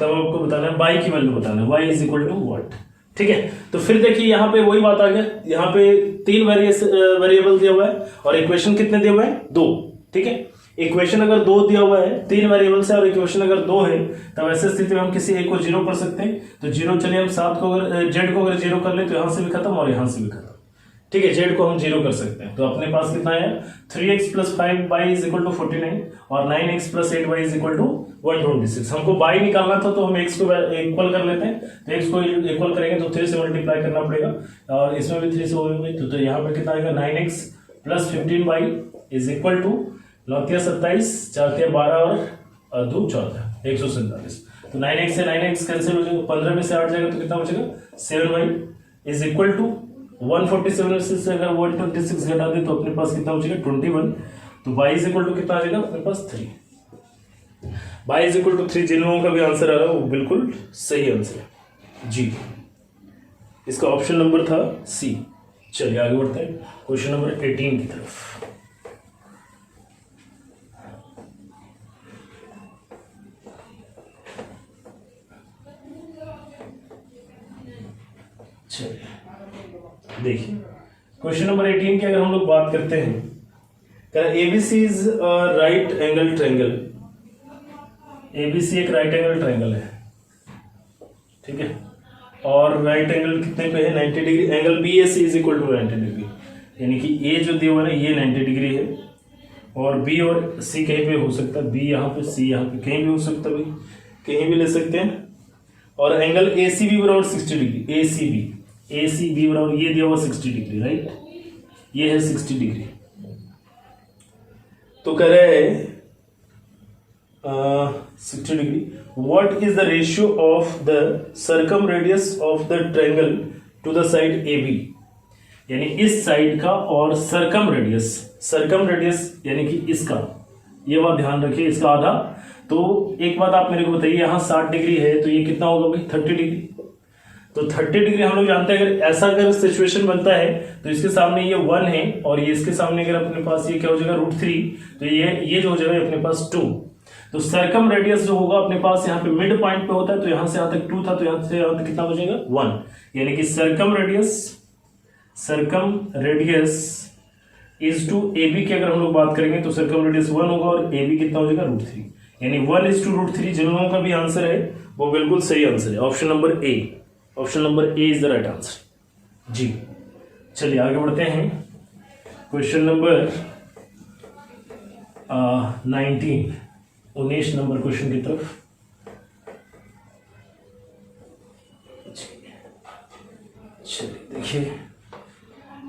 तब आपको बताना है y की वैल्यू बताना है, y is equal to what. ठीक है, तो फिर देखिए यहाँ पे वही बात आ गया, यहाँ पे 3 वेरिएबल दिया हुआ है और इक्वेशन कितने दिए हुए हैं 2, ठीक है। इक्वेशन अगर 2 दिया हुआ है 3 वेरिएबल से और इक्वेशन अगर 2 है तब ऐसे स्थिति में हम किसी एक को 0 कर सकते हैं। तो 0 चलिए हम 7 को अगर जेड को अगर 0 कर ले तो यहां से भी खत्म और यहां से भी खत्म, ठीक है। जेड को हम 0 कर सकते हैं। तो अपने पास कितना है 3x + 5y = 49 और 9x + 8y = 126। हमको y निकालना था तो हम x को इक्वल कर लेते हैं। तो x को इक्वल करेंगे तो 3 से मल्टीप्लाई करना पड़ेगा और इसमें भी 3 से होंगे तो यहाँ पे कितना आएगा 9x + 15y = 9×27 4×12 और 2 14 147। तो 9x से 9x कैंसिल हो जाएगा, 15 में से 8 जाएगा तो कितना बचेगा 7y = 147 से अगर 126 घटा दे तो अपने पास कितना बचेगा 21। तो y = कितना आ जाएगा अपने पास 3। y = 3 जिन लोगों का भी आंसर आ रहा है वो बिल्कुल सही आंसर है जी। इसका ऑप्शन नंबर था सी। चलिए आगे बढ़ते हैं क्वेश्चन नंबर 18 की तरफ। चलिए देखिए क्वेश्चन नंबर 18 की अगर हम लोग बात करते हैं ABC is right angle triangle. ABC एक राइट एंगल ट्रायंगल है, ठीक है। और राइट एंगल कितने पे है 90 डिग्री। एंगल बीएसी = 90 डिग्री, यानी कि ए जो दिया हुआ है ना ये 90 डिग्री है और बी और सी कहीं पे हो सकता है, बी यहाँ पे सी यहाँ पे कहीं भी हो सकता है, भाई कहीं भी ले सकते हैं। और एंगल एसीबी = 60 डिग्री। एसीबी बराबर ये दिया हुआ 60 डिग्री, राइट, ये है 60 डिग्री। तो कह रहे हैं 60 degree. What is the ratio of the circumradius of the triangle to the side A B. यानी इस साइड का और सर्कम रेडियस यानी कि इसका, ये बात ध्यान रखिए, इसका आधा। तो एक बात आप मेरे को बताइए, यहाँ 60 डिग्री है तो ये कितना होगा भाई 30 डिग्री। तो 30 डिग्री हम लोग जानते हैं, अगर सिचुएशन बनता है तो इसके सामने ये 1 है और ये इसके सामने अगर अपने पास ये क्या हो जाएगा √3, तो ये जो हो जाएगा अपने पास 2। तो सर्कम रेडियस जो होगा अपने पास यहाँ पे मिड पॉइंट पे होता है, तो यहाँ से यहाँ तक 2 था तो यहाँ से यहाँ तक कितना बचेगा 1। यानी कि circumradius is to A B की अगर हम लोग बात करेंगे तो सर्कम रेडियस 1 होगा और ए बी कितना हो जाएगा √3। यानी 1 = √3। जिन लोगों का भी आंसर है वो बिल्कुल सही आंसर है, option number A. Option number A is the right answer जी। चलिए आगे बढ़ते हैं क्वेश्चन नंबर 19 नंबर क्वेश्चन की तरफ। चलिए देखिए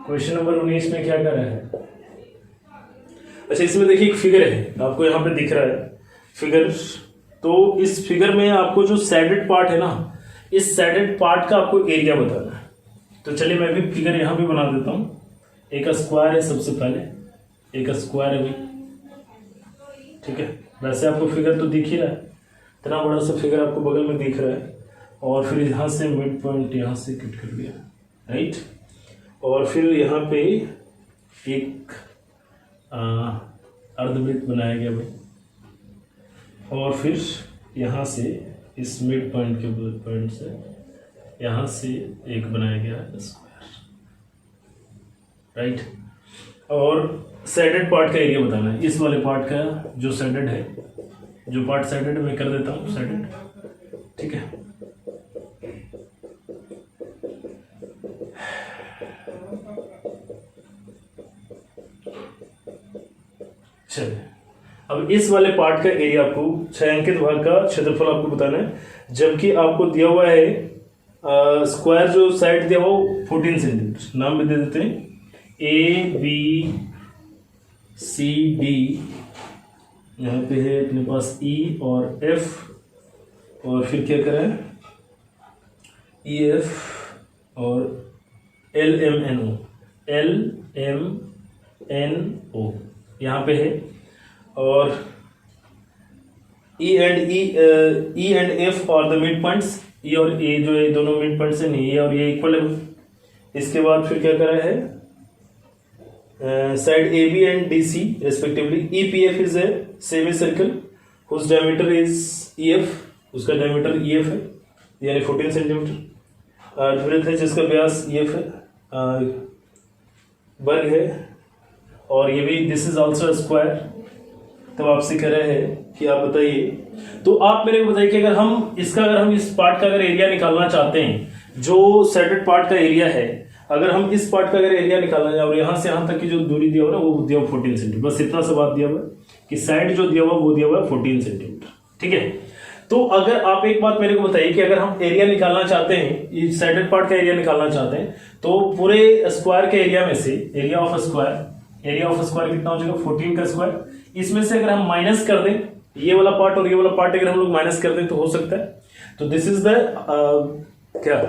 क्वेश्चन नंबर 19 में क्या कर रहा है। अच्छा, इसमें देखिए एक फिगर है, आपको यहाँ पे दिख रहा है फिगर। तो इस फिगर में आपको जो सैडेड पार्ट है ना, इस सैडेड पार्ट का आपको एरिया बताना है। तो चलिए मैं भी फिगर यहाँ पे बना देता हूँ। एक स्क्वायर है, सबसे पहले एक स्क्वायर है भाई, ठीक है। वैसे आपको फिगर तो दिख ही रहा है, इतना बड़ा सा फिगर आपको बगल में दिख रहा है। और फिर यहाँ से मिड पॉइंट यहाँ से कट कर दिया, राइट। और फिर यहाँ पे एक अर्धवृत्त बनाया गया भाई, और फिर यहाँ से इस मिड पॉइंट के पॉइंट से यहाँ से एक बनाया गया स्क्वायर, राइट। और सैडेड पार्ट का एरिया बताना है। इस वाले पार्ट का जो सैडेड है, जो पार्ट सैडेड मैं कर देता हूँ सैडेड, ठीक है। चलिए अब इस वाले पार्ट का एरिया आपको छायांकित भाग का क्षेत्रफल आपको बताना है, जबकि आपको दिया हुआ है स्क्वायर जो साइड दिया हुआ 14 सेंटीमीटर। नाम भी दे देते हैं A B C D, यहाँ पे है अपने पास E और F, और फिर क्या करें E F और L M N O यहाँ पे है। और E and F और द मिड पॉइंट्स, E और A जो है दोनों मिड पॉइंट्स है, नहीं, E और ये इक्वल है। इसके बाद फिर क्या करा है side AB and DC respectively. EPF is a semicircle whose diameter is EF, उसका डायमीटर EF है यानी 14 सेंटीमीटर। वृत्त है जिसका व्यास EF है, वर्ग है, और ये भी दिस इज ऑल्सो स्क्वायर। तो आपसे कह रहे हैं कि आप बताइए, तो आप मेरे को बताइए कि अगर हम इस पार्ट का अगर एरिया निकालना चाहते हैं, जो सेटेड पार्ट का एरिया है, अगर हम इस पार्ट का अगर एरिया निकालना चाहें और यहाँ से यहाँ तक की जो दूरी दिया हुआ है वो दिया हुआ 14 सेंटीमीटर, बस इतना सा बात दिया हुआ है कि साइड जो दिया हुआ वो दिया हुआ है 14 सेंटीमीटर। ठीक है, तो अगर आप एक बात मेरे को बताइए कि अगर हम एरिया निकालना चाहते हैं, इस साइडेड पार्ट का एरिया निकालना चाहते हैं, तो पूरे स्क्वायर के एरिया में से एरिया ऑफ स्क्वायर कितना हो जाएगा 14 का स्क्वायर। इसमें से अगर हम माइनस कर दें ये वाला पार्ट और ये वाला पार्ट, अगर हम लोग माइनस कर दें तो हो सकता है। तो दिस इज द क्या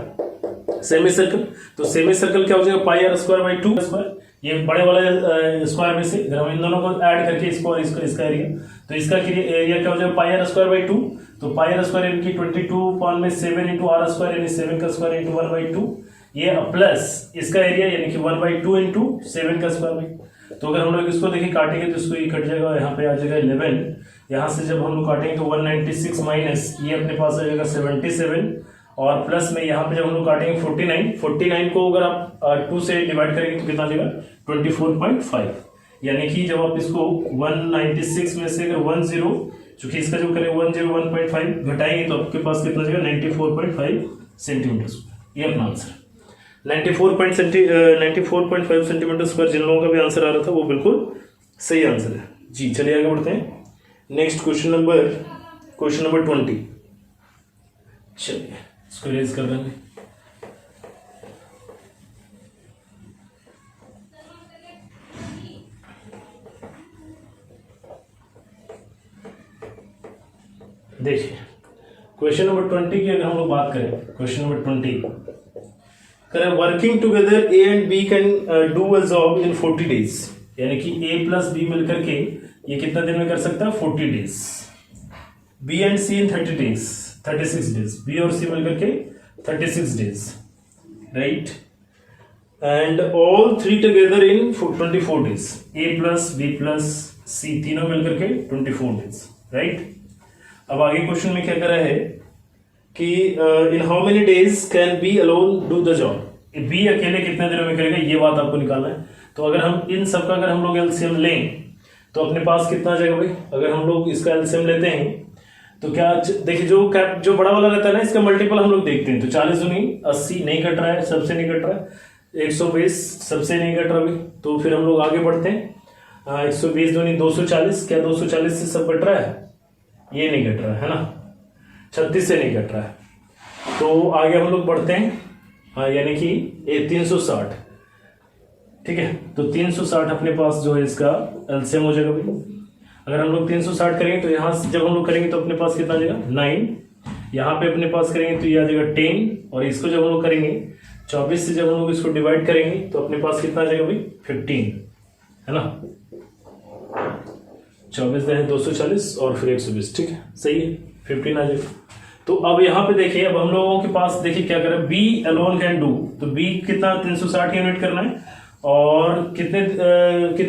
सेमी सर्कल। तो सेमी सर्कल क्या हो जाएगा पाई आर स्क्वायर बाई 2 स्क्वायर, ये बड़े वाले स्क्वायर में से अगर हम इन दोनों को ऐड करके इसको और इसका एरिया, तो इसका एरिया क्या हो जाएगा पाई आर स्क्वायर बाई 2। तो पाई आर स्क्वायर इनकी 22/7 इंटू आर स्क्वायर यानी 7 का स्क्वायर इंटू 1/2, ये प्लस इसका एरिया यानी कि 1/2 इंटू 7 का स्क्वायर बाई। तो अगर हम लोग इसको देखिए काटेंगे तो इसको ये कट जाएगा, यहाँ पे आ जाएगा 11, यहाँ से जब हम लोग काटेंगे तो 196 माइनस ये अपने पास आ जाएगा 77, और प्लस में यहाँ पे जब हम लोग काटेंगे 49 को अगर आप 2 से डिवाइड करेंगे तो कितना आ जाएगा 24.5, यानी कि जब आप इसको 196 में से अगर 10 चूंकि इसका जो करें 101.5 घटाएंगे तो आपके पास कितना जाएगा 94.5 सेंटीमीटर। ये अपना आंसर 94.5 सेंटीमीटर स्क्वायर। जिन लोगों का भी आंसर आ रहा था वो बिल्कुल सही आंसर है जी। चलिए आगे बढ़ते हैं, नेक्स्ट क्वेश्चन नंबर 20। चलिए इसको रेज कर देंगे। देखिए क्वेश्चन नंबर 20 की अगर हम लोग बात करें, क्वेश्चन नंबर 20 करें working together A and B can do a job in 40 days, यानी कि ए प्लस बी मिलकर के ये कितना दिन में कर सकता है 40 days, B and C in 36 days, B और सी मिलकर के 36 days, right, and all 3 together in 24 days, A plus B plus C तीनों मिलकर के 24 डेज, राइट। अब आगे क्वेश्चन में क्या कर रहा है कि in how many days can B alone do the job, B अकेले कितने दिनों में करेगा ये बात आपको निकालना है। तो अगर हम इन सब का अगर हम लोग एलसीएम लें तो अपने पास कितना आ जाएगा भाई, अगर हम लोग इसका एलसीएम लेते हैं तो क्या देखिए जो बड़ा वाला रहता है ना इसका मल्टीपल हम लोग देखते हैं, तो 40 दूनी 80 नहीं कट रहा है, सबसे नहीं कट रहा है, 120 सबसे नहीं कट रहा भाई, तो फिर हम लोग आगे बढ़ते हैं। 120 दूनी 240, क्या 240 से सब कट रहा है, ये नहीं कट रहा है ना, 36 से नहीं कट रहा है, तो आगे हम लोग बढ़ते हैं, यानी कि ये 360, ठीक है, तो 360 अपने पास जो है इसका एलसीएम हो जाएगा भाई। अगर हम लोग 360 करेंगे तो यहाँ से जब हम लोग करेंगे तो अपने पास कितना आ जाएगा 9, यहाँ पे अपने पास करेंगे तो ये आ जाएगा 10, और इसको जब हम लोग करेंगे 24 से जब हम लोग इसको डिवाइड करेंगे तो अपने पास कितना आ जाएगा भाई 15, है ना, 24 है 240 और फिर 120, ठीक है, सही है, 15 आ जाएगा। तो अब यहाँ पे देखिए, अब हम लोगों के पास देखिए क्या करें, बी अलोन कैन डू, तो बी कितना 360 यूनिट करना है, और कितने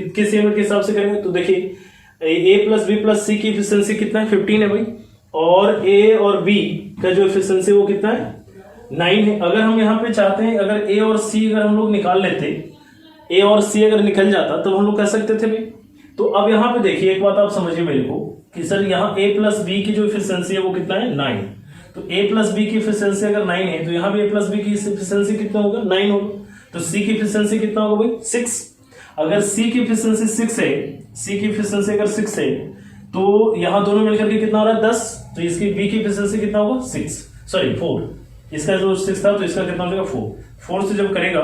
किस यूनिट के हिसाब से करेंगे, तो देखिए ए प्लस बी प्लस सी की एफिशिएंसी कितना है 15 है भाई, और ए और बी का जो एफिशिएंसी वो कितना है 9 है। अगर हम यहाँ पे चाहते हैं अगर ए और सी अगर हम लोग निकाल लेते, ए और सी अगर निकल जाता तो हम लोग कह सकते थे भाई। तो अब यहाँ पे देखिए एक बात आप समझिए मेरे को कि सर यहाँ ए प्लस बी की जो एफिशिएंसी है वो कितना है 9, तो ए प्लस बी की एफिशिएंसी अगर 9 है तो यहाँ भी ए प्लस बी की एफिशिएंसी कितना होगा 9 होगा, तो सी की एफिशिएंसी कितना होगा भाई 6। अगर सी की एफिशिएंसी 6 है, सी की एफिशिएंसी अगर 6 है तो यहाँ दोनों मिलकर के कितना हो रहा है 10, तो इसकी बी की एफिशिएंसी कितना होगा 4, इसका जो 6 था तो इसका कितना हो जाएगा 4 से जब करेगा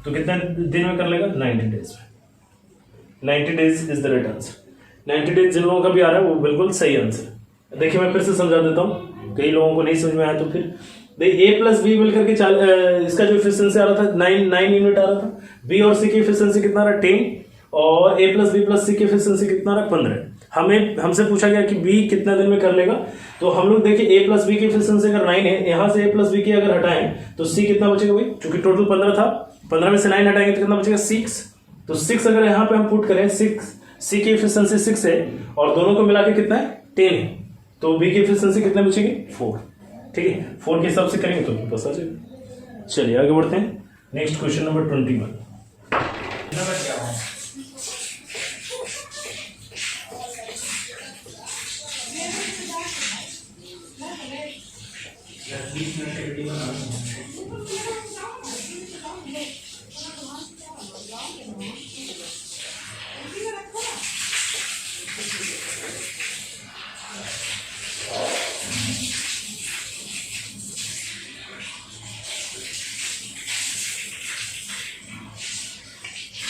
तो कितने दिन में कर लेगा 90 डेज में। 90 days is the right answer. 90 days जिन लोगों का भी आ रहा है वो बिल्कुल सही आंसर। देखिए मैं फिर से समझा देता हूँ, कई लोगों को नहीं समझ में आया तो फिर ए प्लस बी मिलकर के इसका जो एफिशिएंसी आ रहा था 9 यूनिट आ रहा था, बी और सी की एफिशिएंसी कितना रहा 10, और ए प्लस बी प्लस सी की एफिशिएंसी कितना रहा 15। हमसे पूछा गया कि बी कितना दिन में कर लेगा, तो हम लोग देखिए ए प्लस बी की एफिशिएंसी अगर 9 है, यहाँ से ए प्लस बी की अगर हटाएं तो सी कितना बचेगा भाई, चूंकि टोटल 15 था, 15 में से 9 हटाएंगे तो कितना बचेगा 6, तो 6 अगर यहाँ पे हम पुट करें 6, सी की एफिशिएंसी 6 है और दोनों को मिला के कितना है 10 है, तो बी की एफिशिएंसी कितना बचेगी 4, ठीक है, 4 के हिसाब से करेंगे तो बस आ जाएगा। चलिए आगे बढ़ते हैं, नेक्स्ट क्वेश्चन नंबर 21।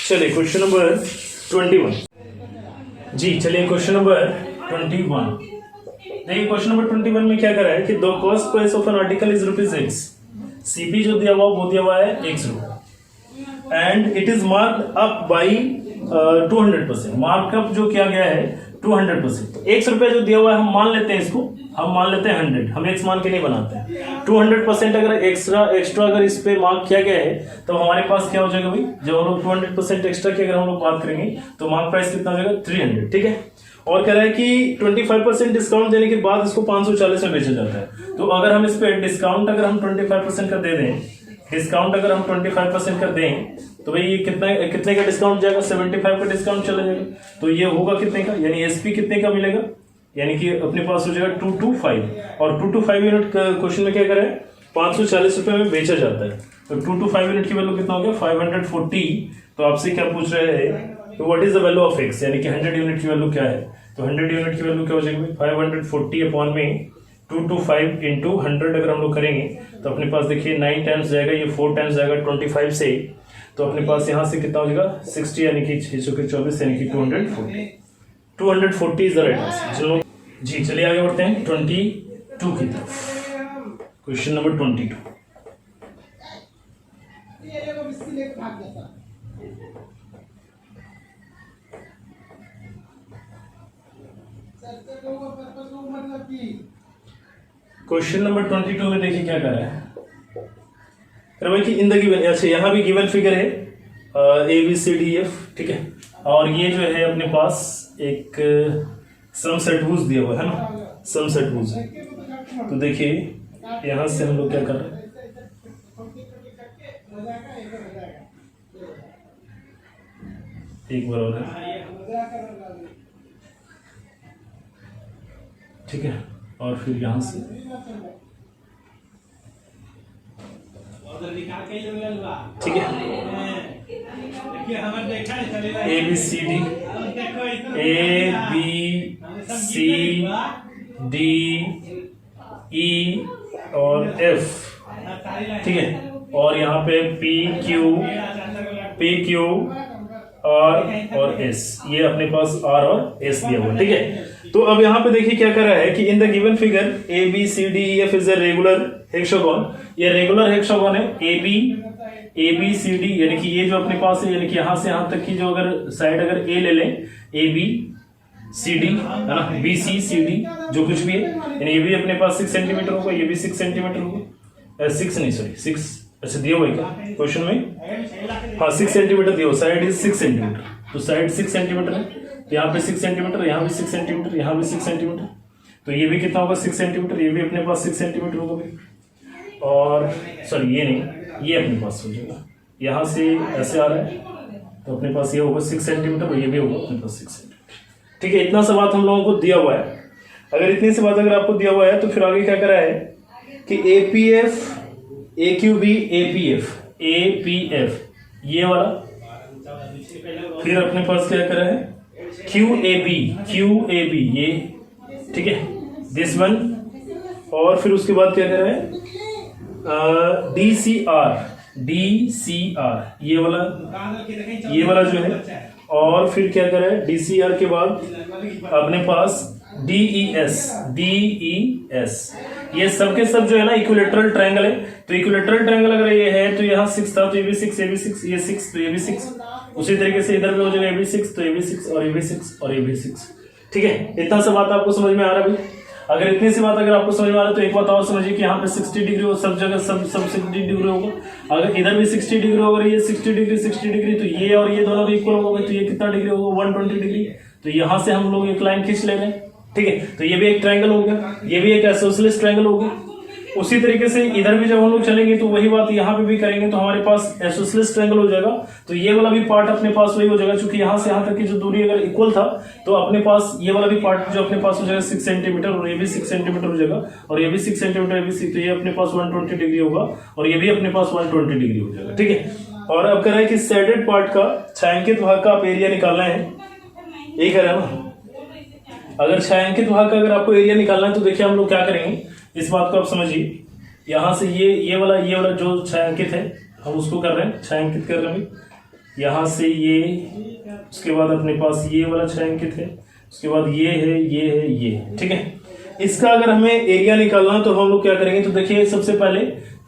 चलिए क्वेश्चन नंबर 21। जी चलिए क्वेश्चन नंबर 21। देखिए क्वेश्चन नंबर 21 में क्या करा है कि the cost price of an article is ₹X। CP जो दिया हुआ वो दिया हुआ है X and it is marked up by 200%। Markup जो किया गया है 200%। तो ₹X जो दिया हुआ है हम मान लेते हैं इसको, हम मान लेते हैं 100, हम X मान के नहीं बनाते हैं। 200% अगर एक्स्ट्रा अगर इस पे मार्क किया गया है तो हमारे पास क्या हो जाएगा भाई, जब हम लोग 200% एक्स्ट्रा की अगर हम लोग बात करेंगे तो मार्क प्राइस कितना हो जाएगा 300। ठीक है, और कह रहा है कि 25% डिस्काउंट देने के बाद इसको 540 में बेचा जाता है। तो अगर हम इस पे डिस्काउंट अगर हम 25% का दे दें, डिस्काउंट अगर हम 25% कर दें तो भाई ये कितने का डिस्काउंट जाएगा, 75 का डिस्काउंट चला जाएगा। तो ये होगा कितने का, यानी एसपी कितने का मिलेगा, यानी कि अपने पास हो जाएगा 225। और 225 यूनिट क्वेश्चन में क्या करें 540 रुपए में बेचा जाता है। तो 225 यूनिट की वैल्यू कितना हो गया 540। तो आपसे क्या पूछ रहे हैं तो what is the value of x, यानी कि 100 यूनिट की वैल्यू क्या है। तो 100 यूनिट की वैल्यू क्या हो जाएगी 540 अपॉन में 225 इंटू 100 अगर हम लोग करेंगे तो अपने पास देखिए 9 टाइम्स जाएगा, ये 4 टाइम्स जाएगा 25 से। तो अपने पास यहाँ से कितना हो जाएगा 60, यानी कि 624 यानी कि 240 इज द राइट आंसर। चलो जी चलिए आगे बढ़ते हैं 22 की तरफ। Question number 22। क्वेश्चन नंबर 22 में देखिए क्या कर रहा है भाई कि इन द गिवन, अच्छा यहाँ भी गिवन फिगर है ABCDF, ठीक है। और ये जो है अपने पास एक सम सेट भुज दिया हुआ है ना, सम सेट भुज। तो देखिए यहाँ से हम लोग क्या कर रहे हैं, एक बार और ठीक है, और फिर यहाँ से ठीक है ABCD ABCDE और F, ठीक है। और यहाँ पे PQ और S, ये अपने पास R और S दिया हुआ, ठीक है। तो अब यहाँ पे देखिए क्या कर रहा है कि in the given figure ABCDEF is a regular hexagon. ये रेगुलर हेक्सागोन है ABCD, यानी कि ये जो अपने पास है, यानी कि यहाँ से यहाँ तक की जो अगर साइड अगर A ले लें ABCD है ना, BCCD जो कुछ भी है, यानी ये भी अपने पास 6 सेंटीमीटर होगा, ये भी 6 सेंटीमीटर होगा, 6 नहीं सॉरी 6, अच्छा दिया हुआ है क्या क्वेश्चन में, हाँ 6 सेंटीमीटर दिया हुआ, साइड इज 6 सेंटीमीटर। तो साइड 6 सेंटीमीटर है, यहाँ पे 6 सेंटीमीटर, यहाँ भी 6 सेंटीमीटर, यहाँ भी 6 सेंटीमीटर। तो ये भी कितना होगा 6 सेंटीमीटर, ये भी अपने पास 6 सेंटीमीटर होगा भाई। और सॉरी ये नहीं, ये अपने पास हो जाएगा, यहाँ से ऐसे आ रहा है तो अपने पास ये होगा 6 सेंटीमीटर और ये भी होगा अपने पास 6 सेंटीमीटर, ठीक है। इतना सा बात हम लोगों को दिया हुआ है। अगर इतनी सी बात अगर आपको दिया हुआ है तो फिर आगे क्या करा है कि APF AQB APF ये वाला, फिर अपने पास क्या करा है QAB ये, ठीक है दिस वन। और फिर उसके बाद क्या करा है DCR ये वाला जो है। और फिर क्या करा है DCR के बाद अपने पास DES ये सब के सब जो है ना इक्विलेटरल ट्रायंगल है। तो इक्विलेटरल ट्रायंगल अगर ये है तो यहाँ 6 था तो ये भी 6, ये भी 6, ये 6 तो ये भी 6। उसी तरीके से इधर भी हो जाएगा ये भी 6 तो ये भी 6 और ये भी 6 और ये भी 6, ठीक है। इतना सा बात आपको समझ में आ रहा है भाई। अगर इतनी सी बात अगर आपको समझ में आ रहा है तो एक बात और समझिए कि यहाँ पे 60 डिग्री हो, सब जगह सब 60 डिग्री होगा। अगर इधर भी 60 डिग्री होगा, ये 60 डिग्री तो ये और ये दोनों भी इक्वल होगा, तो ये कितना डिग्री होगा 120 डिग्री। तो यहाँ से हम लोग एक लाइन खींच ले रहे हैं, ठीक है। तो ये भी एक ट्रायंगल हो गया, ये भी एक आइसोसेलेस ट्रायंगल हो गया। उसी तरीके से इधर भी जब हम लोग चलेंगे तो वही बात यहाँ पे भी करेंगे, तो हमारे पास आइसोसेलेस ट्रायंगल हो जाएगा। तो ये वाला भी पार्ट अपने पास वही हो जाएगा, क्योंकि यहाँ से यहाँ तक की जो दूरी अगर इक्वल था तो अपने पास ये वाला भी पार्ट जो अपने पास हो जाएगा 6 सेंटीमीटर, और ये भी 6 सेंटीमीटर हो जाएगा, और ये भी 6 सेंटीमीटर, ये भी 6, तो ये अपने पास 120 डिग्री होगा, और ये भी अपने पास 120 डिग्री हो जाएगा। ठीक है, और अब कह रहा है कि शेडेड पार्ट का, छायांकित भाग का आप एरिया निकालना है, यही कह रहा है ना। अगर छायांकित भाग का अगर आपको एरिया निकालना है तो देखिए हम लोग क्या करेंगे, इस बात को आप समझिए। यहाँ से ये वाला जो छायांकित है हम उसको कर रहे हैं, छायांकित कर रहे हैं। यहाँ से ये, उसके बाद अपने पास ये वाला छायांकित है, उसके बाद ये है, ये है, ये है। ठीक है, इसका अगर हमें एरिया निकालना है तो हम लोग क्या करेंगे, तो देखिए सबसे पहले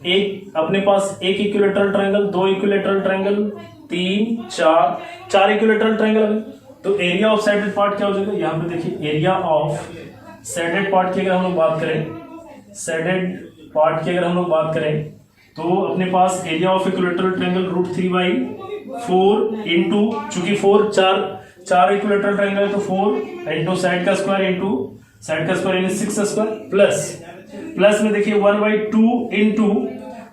एक अपने पास एक equilateral triangle, 2 equilateral triangle, 3, 4 equilateral triangle. तो एरिया ऑफ साइडेड पार्ट क्या हो जाएगा, यहाँ पे देखिए एरिया ऑफ साइडेड पार्ट की अगर हम लोग बात करें, साइडेड पार्ट की अगर हम लोग बात करें तो अपने पास area of equilateral triangle √3/4 into, चूंकि 4 इक्विलेटरल ट्रायंगल है तो 4 इंटू साइड का स्क्वायर इंटू साइड का स्क्वायर यानी 6 स्क्वायर, प्लस में देखिए 1/2 इंटू,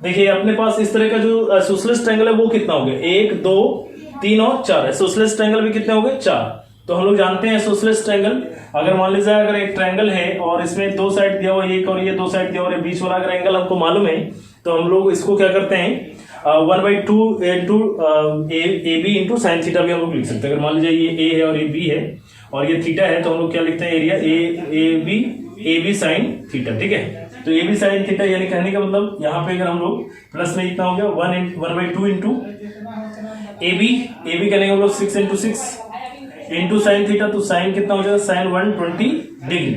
देखिए अपने पास इस तरह का जो आइसोसेलेस ट्रायंगल है वो कितना हो गया, 1, 2, 3 और 4। आइसोसेलेस ट्रायंगल भी कितने हो गए, 4। तो हम लोग जानते हैं आइसोसेलेस ट्रायंगल, अगर मान लीजिए अगर एक ट्रायंगल है और इसमें 2 साइड दिया हुआ है एक, और ये 2 साइड दिया हुआ है, बीच वाला अगर एंगल हमको मालूम है तो हम लोग इसको क्या करते हैं 1/2 into A B into sine theta भी हम लोग लिख सकते हैं। अगर मान लीजिए ये ए है और ये बी है और ये थीटा है तो हम लोग क्या लिखते हैं, area A B sine theta. ठीक है, तो ए बी साइन थीटा, यानी कहने का मतलब यहाँ पे अगर हम लोग प्लस में इतना हो गया 1/2 इंटू ए बी करने का हम लोग 6 इंटू 6 इंटू साइन थीटा, तो साइन कितना हो जाएगा, साइन 120 डिग्री।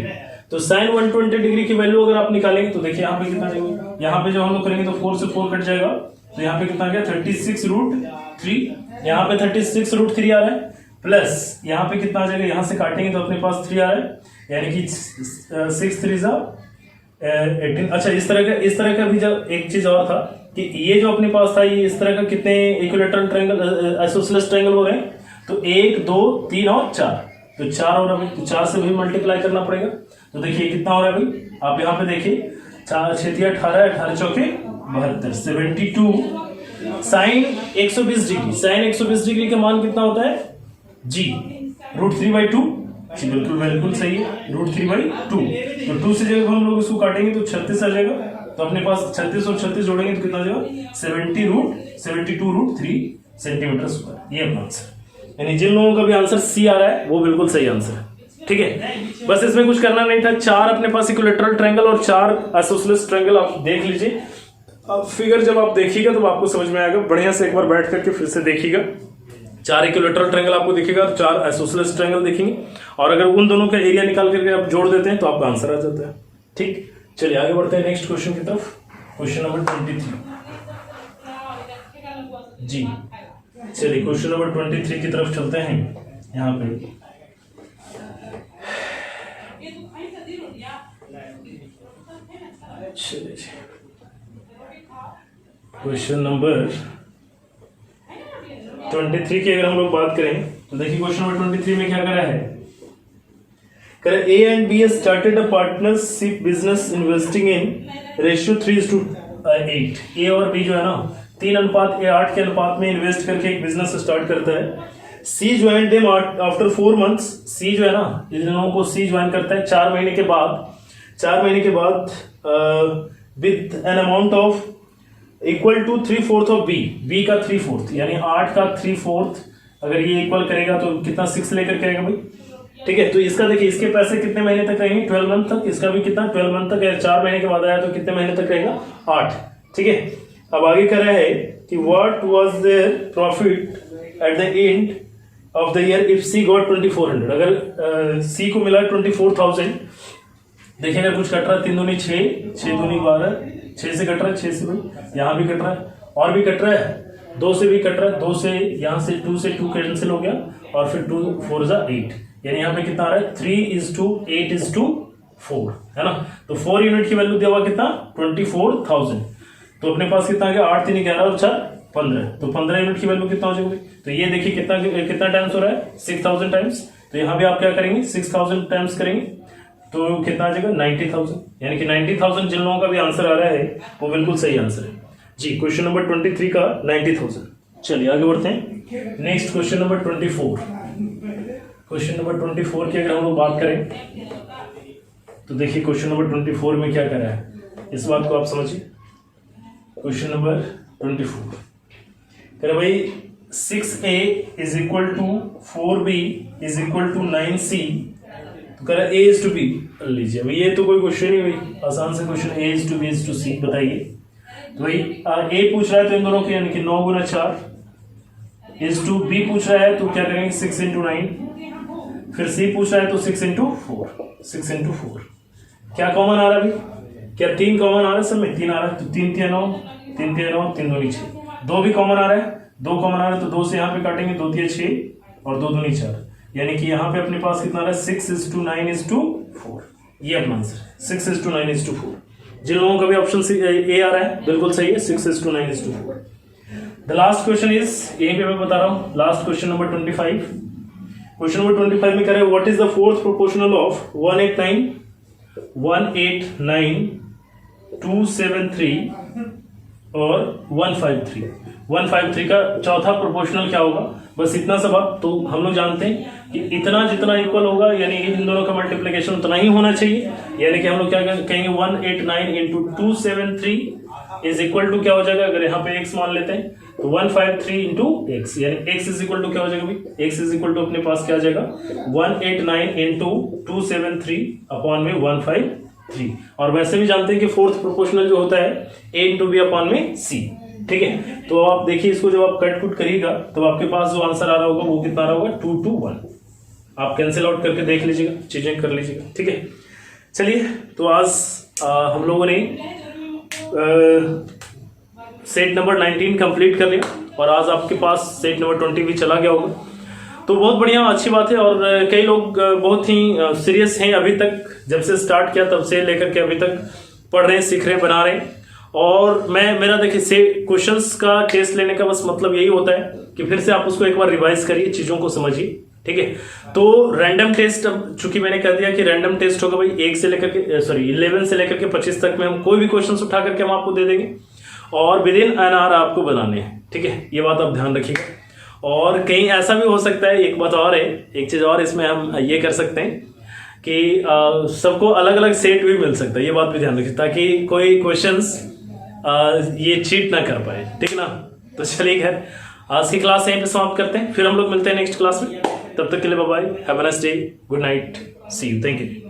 तो साइन 120 डिग्री की वैल्यू अगर आप निकालेंगे तो देखिए यहाँ पे कितना जाएगा, यहाँ पे जो हम लोग करेंगे तो 4 से 4 कट जाएगा, तो यहाँ पे कितना आ गया 36√3, यहाँ पे 36√3 आ रहा है, प्लस यहाँ पे कितना आ जाएगा, यहाँ से काटेंगे तो अपने पास 3 आ रहा है, यानी कि 6 3 18। अच्छा, इस तरह का भी जब एक चीज और था कि ये जो अपने पास था, ये इस तरह का कितने इक्विलेटरल ट्रायंगल आइसोसेलेस ट्रायंगल हो रहे हैं, तो 1, 2, 3 और 4, तो 4 हो रहा है, तो 4 से भी मल्टीप्लाई करना पड़ेगा। तो देखिए कितना हो रहा है भाई, आप यहाँ पे देखिए 4 6 18, 18 चौके 72, 72 साइन 120 डिग्री, साइन 120 डिग्री का मान कितना होता है जी, √3/2 जी, बिल्कुल सही है, √3/2। तो 2 से जब हम लोग इसको काटेंगे तो 36 आ जाएगा, तो अपने पास 36 और 36 जोड़ेंगे तो कितना आ जाएगा 72√3 सेंटीमीटर स्क्वायर। ये अपना आंसर, यानी जिन लोगों का भी आंसर सी आ रहा है वो बिल्कुल सही आंसर है। ठीक है, बस इसमें कुछ करना नहीं था। 4 अपने पास इक्विलेटरल ट्रायंगल और 4 आइसोसेलेस ट्रायंगल आप देख लीजिए। अब फिगर जब आप देखिएगा तो आपको समझ में आएगा, बढ़िया से एक बार बैठ करके फिर से देखिएगा। 4 इक्विलेटरल ट्रायंगल आपको दिखेगा, 4 आइसोसेलेस ट्रायंगल देखेंगे, और अगर उन दोनों का एरिया निकाल करके आप जोड़ देते हैं तो आपका आंसर आ जाता है। ठीक, चलिए आगे बढ़ते हैं नेक्स्ट क्वेश्चन की तरफ। क्वेश्चन नंबर 23 जी, चलिए क्वेश्चन नंबर 23 की तरफ चलते हैं। यहाँ पे चलिए क्वेश्चन नंबर 23 की अगर हम लोग बात करें तो देखिए क्वेश्चन नंबर 23 में क्या करा है, A and B started a partnership business investing in ratio 3:8। A और B जो है ना 3:8 के अनुपात में इन्वेस्ट करके एक बिजनेस स्टार्ट करता है। C joined them after 4 months। C जो है ना, इन लोगों को C ज्वाइन करता है 4 महीने के बाद with an amount of equal to 3/4 of B का 3/4, यानी 8 का 3/4 अगर ये इक्वल करेगा तो कितना 6 लेकर करेगा भाई। ठीक है, तो इसका देखिए इसके पैसे कितने महीने तक रहेंगे, 12 मंथ तक। इसका भी कितना 12 मंथ तक है, 4 महीने के बाद आया तो कितने महीने तक रहेगा 8। ठीक है, अब आगे कह रहा है कि what was their profit at the end of the year if C got 2400। अगर सी को मिला 24,000, देखिए अगर कुछ कट रहा है 3 दूनी 6, 6 दूनी 12, 6 से कट रहा है, 6 से भाई यहाँ भी कट रहा है और भी कट रहा है, 2 से भी कट रहा है, 2 से यहाँ से 2 से 2 कैंसिल हो गया और फिर 2 4 जा 8, यानी यहाँ पे कितना आ रहा है 3:8:4 है ना। तो 4 यूनिट की वैल्यू दिया हुआ कितना 24,000, तो अपने पास कितना आ गया 8 3 11 और 4 15, तो 15 यूनिट की वैल्यू कितना हो जाएगी। तो ये देखिए कितना टाइम्स हो रहा है 6,000 टाइम्स। तो यहाँ भी आप क्या करेंगे 6,000 टाइम्स करेंगे, तो कितना आ जाएगा 90,000, यानी कि 90,000 जिन लोगों का भी आंसर आ रहा है वो बिल्कुल सही आंसर है जी। क्वेश्चन नंबर 23 का 90,000। चलिए आगे बढ़ते हैं। Next question number 24। Question number 24 की अगर हम लोग बात करें तो देखिए क्वेश्चन नंबर 24 में क्या कर रहा है, इस बात को आप समझिए। क्वेश्चन नंबर 24 कह रहा भाई 6a is equal to 4b is equal to 9c, तो कह रहा a इज टू b लीजिए भाई, ये तो कोई क्वेश्चन ही भाई, आसान से question a is to b is to c बताइए। तो भाई a पूछ रहा है तो इन दोनों के यानी कि 9 गुना 4 इज टू b पूछ रहा है तो क्या करेंगे 6 इंटू 9, फिर c पूछ रहा है तो 6 इंटू 4 क्या कॉमन आ रहा है भाई, क्या 3 कॉमन आ रहा है सब में, 3 आ रहा है तो 3 3 9 3 3 9 3 2 6, 2 भी कॉमन आ रहा है, 2 कॉमन आ रहा है तो 2 से यहाँ पे काटेंगे 2 3 6 और 2 दूनी 4, यानी कि यहाँ पे अपने पास कितना आ रहा है 6 इज टू 9 इज टू 4, ये अपना answer 6 is to 9 is to 4। जिन लोगों का भी ऑप्शन ए आ रहा है बिल्कुल सही है, 6 is to 9 is to 4। The last question is, यहीं पे मैं बता रहा हूँ, last question number 25। Question number 25 में कह रहे हैं what is the fourth proportional of 189 273 और 153। 153 का चौथा प्रोपोर्शनल क्या होगा, बस इतना सब आप तो हम लोग जानते हैं कि इतना जितना इक्वल होगा यानी इन दोनों का मल्टीप्लिकेशन उतना ही होना चाहिए, यानी कि हम लोग क्या कहेंगे 189 इंटू 273 इज इक्वल टू क्या हो जाएगा, अगर यहाँ पे x मान लेते हैं तो 153 इंटू एक्स, यानी x इज इक्वल टू क्या हो जाएगा भाई, x इज इक्वल टू अपने पास क्या आ जाएगा 189 इंटू 273 अपॉन में 153। और वैसे भी जानते हैं कि फोर्थ प्रोपोर्शनल जो होता है a इंटू बी अपॉन में c, ठीक है। तो आप देखिए इसको जब आप कट कुट करिएगा तो आपके पास जो आंसर आ रहा होगा वो कितना आ रहा होगा 2 to 1। आप कैंसिल आउट करके देख लीजिएगा, चीजें कर लीजिएगा, ठीक है। चलिए तो आज हम लोगों ने सेट नंबर 19 कंप्लीट कर लिया और आज आपके पास सेट नंबर 20 भी चला गया होगा, तो बहुत बढ़िया, अच्छी बात है। और कई लोग बहुत ही सीरियस हैं, अभी तक जब से स्टार्ट किया तब से लेकर के अभी तक पढ़ रहे हैं, सीख रहे हैं, बना रहे हैं। और मेरा देखिए से क्वेश्चंस का टेस्ट लेने का बस मतलब यही होता है कि फिर से आप उसको एक बार रिवाइज करिए, चीज़ों को समझिए, ठीक है। तो रैंडम टेस्ट, अब चूंकि मैंने कह दिया कि रैंडम टेस्ट होगा भाई 11 से लेकर के 25 तक में हम कोई भी क्वेश्चन उठा करके हम आपको दे देंगे और विद इन एन आवर आपको बनाने हैं, ठीक है। ये बात आप ध्यान रखिएगा। और कहीं ऐसा भी हो सकता है, एक बात और है, एक चीज़ और इसमें हम ये कर सकते हैं कि सबको अलग अलग सेट भी मिल सकता है, ये बात भी ध्यान रखिए ताकि कोई क्वेश्चंस ये चीट ना कर पाए, ठीक ना। तो चलिए खैर आज की क्लास यहीं पे समाप्त करते हैं, फिर हम लोग मिलते हैं नेक्स्ट क्लास में। तब तक के लिए bye bye, have a nice day, good night, see you, thank you.